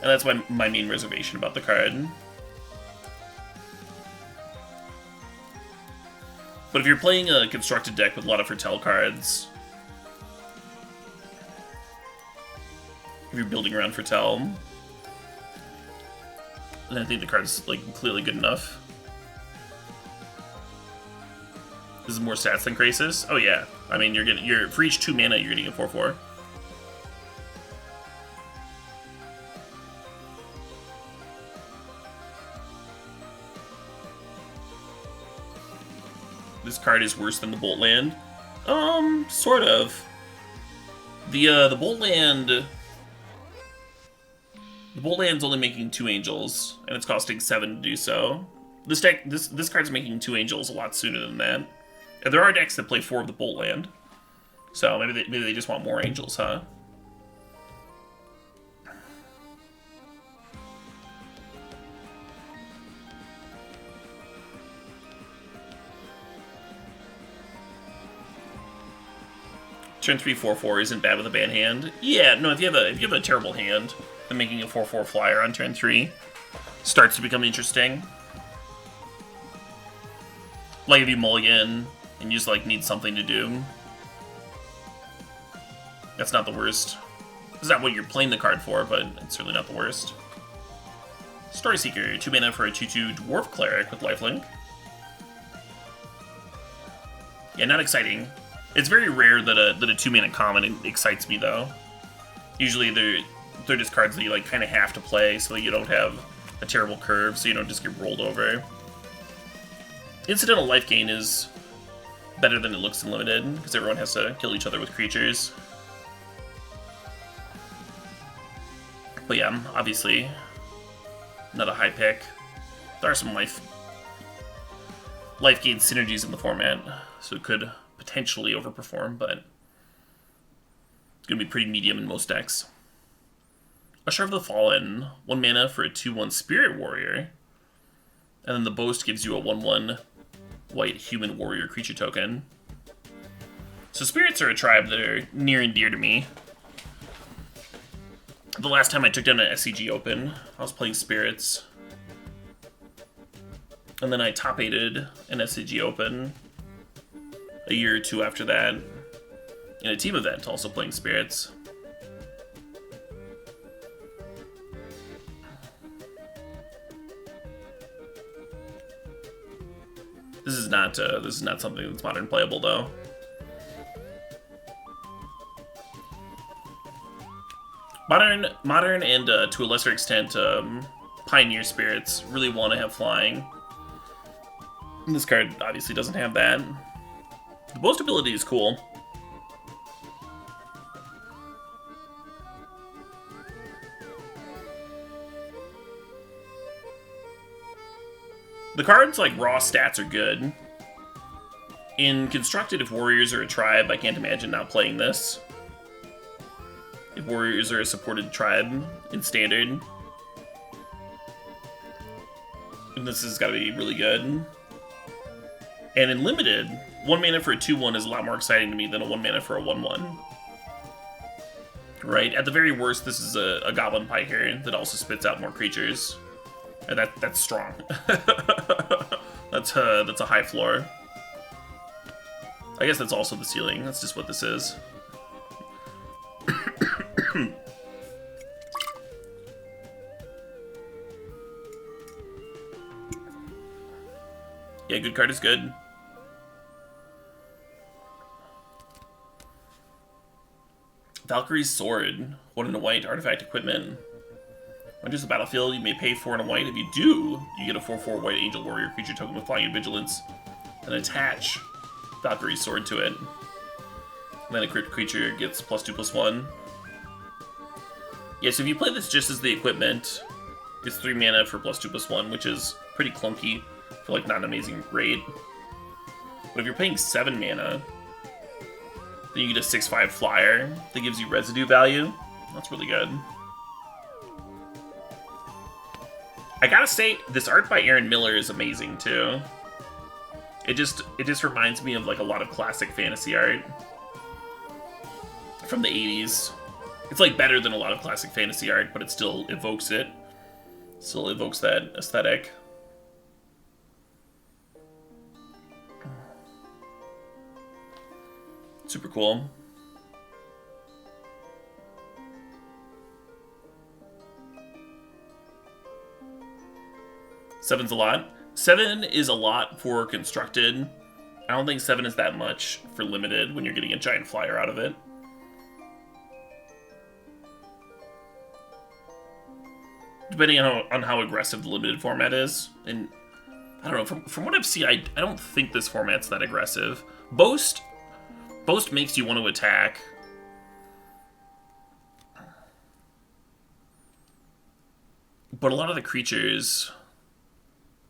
And that's my main reservation about the card. But if you're playing a Constructed deck with a lot of Foretell cards, if you're building around Foretell, then I think the card's like clearly good enough. This is more stats than Krasis? Oh yeah. I mean, you're for each 2 mana, you're getting a 4/4. This card is worse than the Bolt Land. Sort of. The Bolt Land. The Bolt Land's only making 2 angels, and it's costing 7 to do so. This card's making 2 angels a lot sooner than that. And there are decks that play 4 of the Bolt Land. So maybe they just want more angels, huh? Turn 3 4/4 isn't bad with a bad hand. Yeah, no, if you have a terrible hand, then making a 4/4 flyer on turn 3 starts to become interesting. Like if you mulligan and you just like need something to do. That's not the worst. It's not what you're playing the card for, but it's certainly not the worst. Story Seeker, 2 mana for a 2/2 Dwarf Cleric with lifelink. Yeah, not exciting. It's very rare that a 2-mana common excites me though. Usually they're just cards that you like kind of have to play so that you don't have a terrible curve, so you don't just get rolled over. Incidental life gain is better than it looks in limited because everyone has to kill each other with creatures. But yeah, obviously not a high pick. There are some life gain synergies in the format, so it could potentially overperform, but it's going to be pretty medium in most decks. Usher of the Fallen, 1 mana for a 2/1 Spirit Warrior, and then the Boast gives you a 1/1 white human warrior creature token. So spirits are a tribe that are near and dear to me. The last time I took down an SCG Open, I was playing spirits. And then I top 8'd an SCG Open a year or 2 after that in a team event, also playing spirits. This is not something that's modern playable though. Modern and to a lesser extent Pioneer spirits really want to have flying. And this card obviously doesn't have that. The Boast ability is cool. The card's like raw stats are good. In Constructed, if Warriors are a tribe, I can't imagine not playing this. If Warriors are a supported tribe in Standard, and this has got to be really good. And in Limited, 1 mana for a 2/1 is a lot more exciting to me than a 1 mana for a 1/1. Right? At the very worst, this is a Goblin Piker that also spits out more creatures. And that's strong. That's a high floor. I guess that's also the ceiling. That's just what this is. Yeah, good card is good. Valkyrie's Sword, 1 and a white, artifact equipment. When enters the battlefield, you may pay 4 and a white. If you do, you get a 4/4 white Angel Warrior creature token with flying and vigilance, and attach Valkyrie's Sword to it. And then a creature gets +2/+1. Yeah, so if you play this just as the equipment, it's 3 mana for +2/+1, which is pretty clunky for like not an amazing rate. But if you're paying 7 mana, then you get a 6/5 flyer that gives you residue value. That's really good. I gotta say, this art by Aaron Miller is amazing too. It just reminds me of like a lot of classic fantasy art from the 80s. It's like better than a lot of classic fantasy art, but it still evokes it. Still evokes that aesthetic. Super cool. Seven's a lot. 7 is a lot for Constructed. I don't think 7 is that much for Limited when you're getting a giant flyer out of it. Depending on how aggressive the Limited format is. And I don't know, from what I've seen, I don't think this format's that aggressive. Boast makes you want to attack. But a lot of the creatures,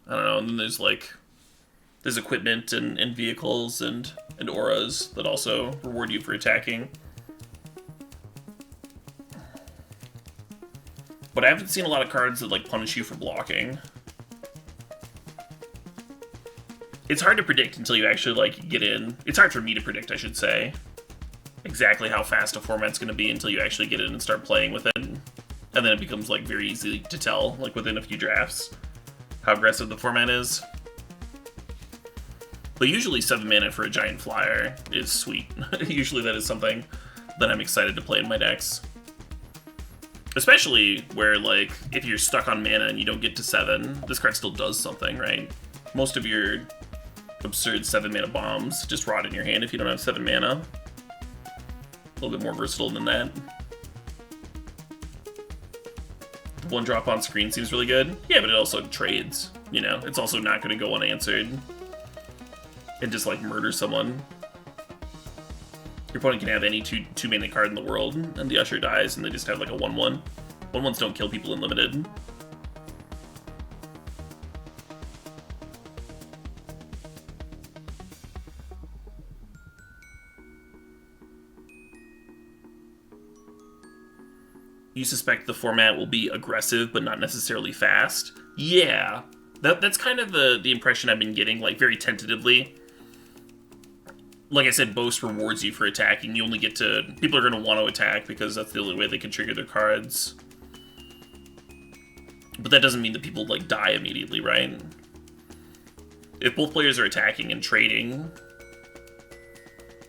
I don't know, and then there's equipment and vehicles and auras that also reward you for attacking. But I haven't seen a lot of cards that like punish you for blocking. It's hard to predict until you actually like get in. It's hard for me to predict, I should say. exactly how fast a format's going to be until you actually get in and start playing with it. And then it becomes like very easy to tell, like within a few drafts, how aggressive the format is. But usually 7 mana for a giant flyer is sweet. Usually that is something that I'm excited to play in my decks. Especially where, like, if you're stuck on mana and you don't get to 7, this card still does something, right? Most of your absurd 7 mana bombs just rot in your hand if you don't have 7 mana. A little bit more versatile than that. The 1-drop on screen seems really good. Yeah, but it also trades, you know? It's also not going to go unanswered and just, like, murder someone. Your opponent can have any 2-mana card in the world, and the Usher dies, and they just have, like, a 1-1. 1-1s don't kill people in Limited. You suspect the format will be aggressive, but not necessarily fast? Yeah. That's kind of the impression I've been getting, like, very tentatively. Like I said, Boast rewards you for attacking. You only get to... People are going to want to attack because that's the only way they can trigger their cards. But that doesn't mean that people, like, die immediately, right? If both players are attacking and trading,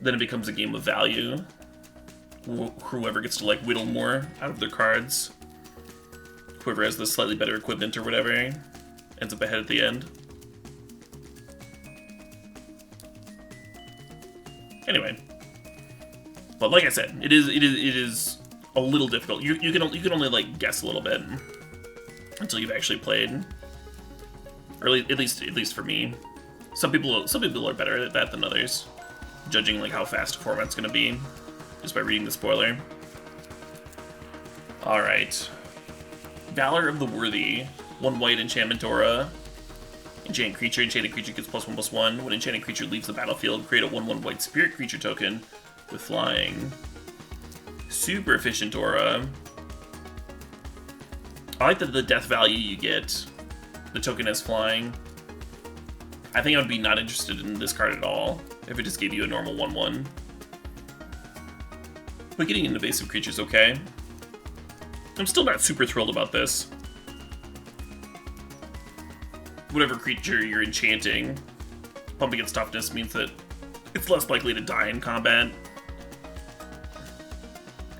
then it becomes a game of value. Whoever gets to, like, whittle more out of their cards. Whoever has the slightly better equipment or whatever ends up ahead at the end. Anyway, but like I said, it is a little difficult. You can only like guess a little bit until you've actually played, or at least for me. Some people are better at that than others, judging like how fast a format's gonna be just by reading the spoiler. All right, Valor of the Worthy, 1 white enchantment aura. Enchanted creature gets +1/+1. When enchanted creature leaves the battlefield, create a 1/1 white spirit creature token with flying. Super efficient aura. I like that the death value you get, the token has flying. I think I would be not interested in this card at all if it just gave you a normal 1/1. But getting an invasive creature is okay. I'm still not super thrilled about this. Whatever creature you're enchanting, pumping its toughness means that it's less likely to die in combat.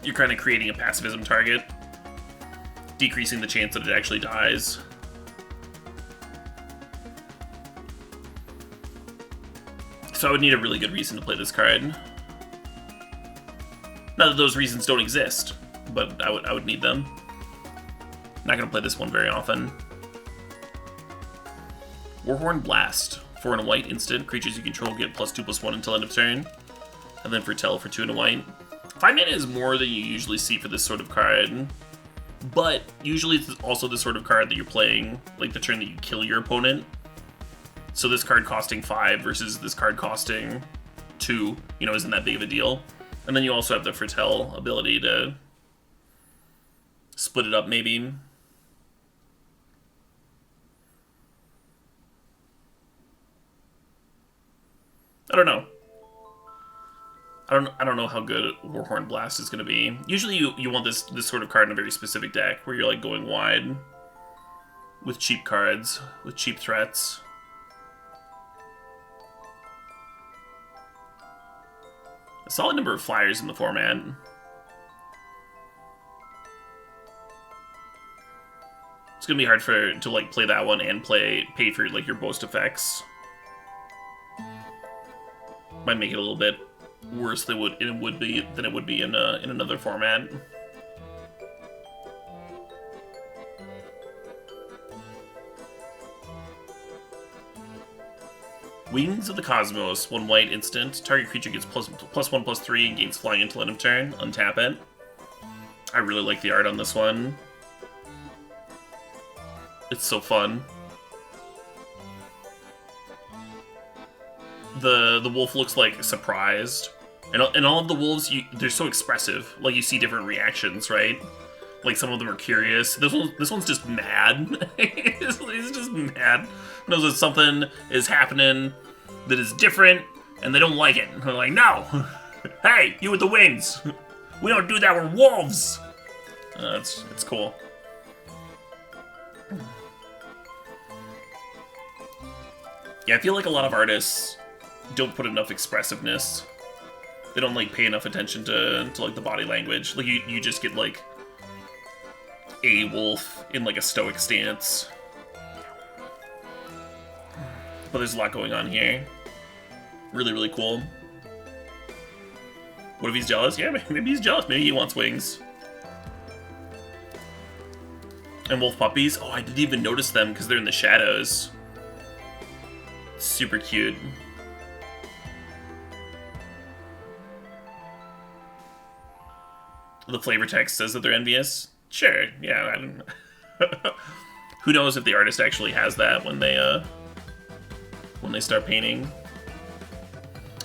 You're kind of creating a pacifism target, decreasing the chance that it actually dies. So I would need a really good reason to play this card. Not that those reasons don't exist, but I would need them. Not gonna play this one very often. Warhorn Blast, 4 and a white instant. Creatures you control get +2/+1 until end of turn. And then Foretell for 2 and a white. 5 mana is more than you usually see for this sort of card. But usually it's also the sort of card that you're playing, like the turn that you kill your opponent. So this card costing 5 versus this card costing 2, you know, isn't that big of a deal. And then you also have the Foretell ability to split it up maybe. I don't know. I don't know how good Warhorn Blast is going to be. Usually you want this sort of card in a very specific deck where you're like going wide with cheap cards, with cheap threats. A solid number of flyers in the format. It's going to be hard to like play that one and pay for like your Boast effects. Might make it a little bit worse than it would be in another format. Wings of the Cosmos, 1 white instant. Target creature gets +1/+3 and gains flying until end of turn. Untap it. I really like the art on this one. It's so fun. The wolf looks like surprised, and all of the wolves they're so expressive. Like you see different reactions, right? Like some of them are curious. This one's just mad. He's just mad. Knows that something is happening that is different, and they don't like it. And they're like, no, Hey, you with the wings! We don't do that, we're wolves! It's cool. Yeah, I feel like a lot of artists don't put enough expressiveness. They don't, like, pay enough attention to like, the body language. Like, you just get, like, a wolf in, like, a stoic stance. But there's a lot going on here. Really, really cool. What if he's jealous? Yeah, maybe he's jealous. Maybe he wants wings. And wolf puppies. Oh, I didn't even notice them because they're in the shadows. Super cute. The flavor text says that they're envious. Sure, yeah. I don't... Who knows if the artist actually has that when they start painting.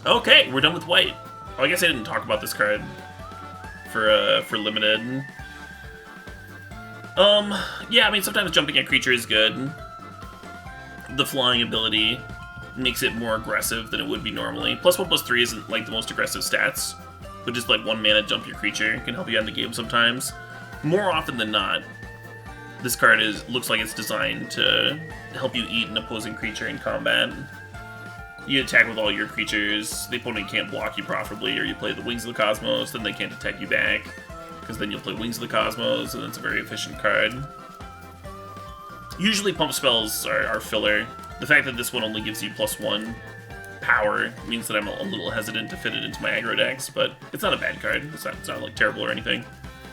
Okay, we're done with white. Oh, I guess I didn't talk about this card for limited. Yeah, I mean, sometimes jumping a creature is good. The flying ability makes it more aggressive than it would be normally. +1/+3 isn't, like, the most aggressive stats. But just, like, 1 mana jump your creature can help you end the game sometimes. More often than not, this card looks like it's designed to help you eat an opposing creature in combat. You attack with all your creatures, the opponent can't block you profitably, or you play the Wings of the Cosmos, then they can't attack you back. Because then you'll play Wings of the Cosmos, and it's a very efficient card. Usually pump spells are filler. The fact that this one only gives you +1 power means that I'm a little hesitant to fit it into my aggro decks, but it's not a bad card. It's not like terrible or anything.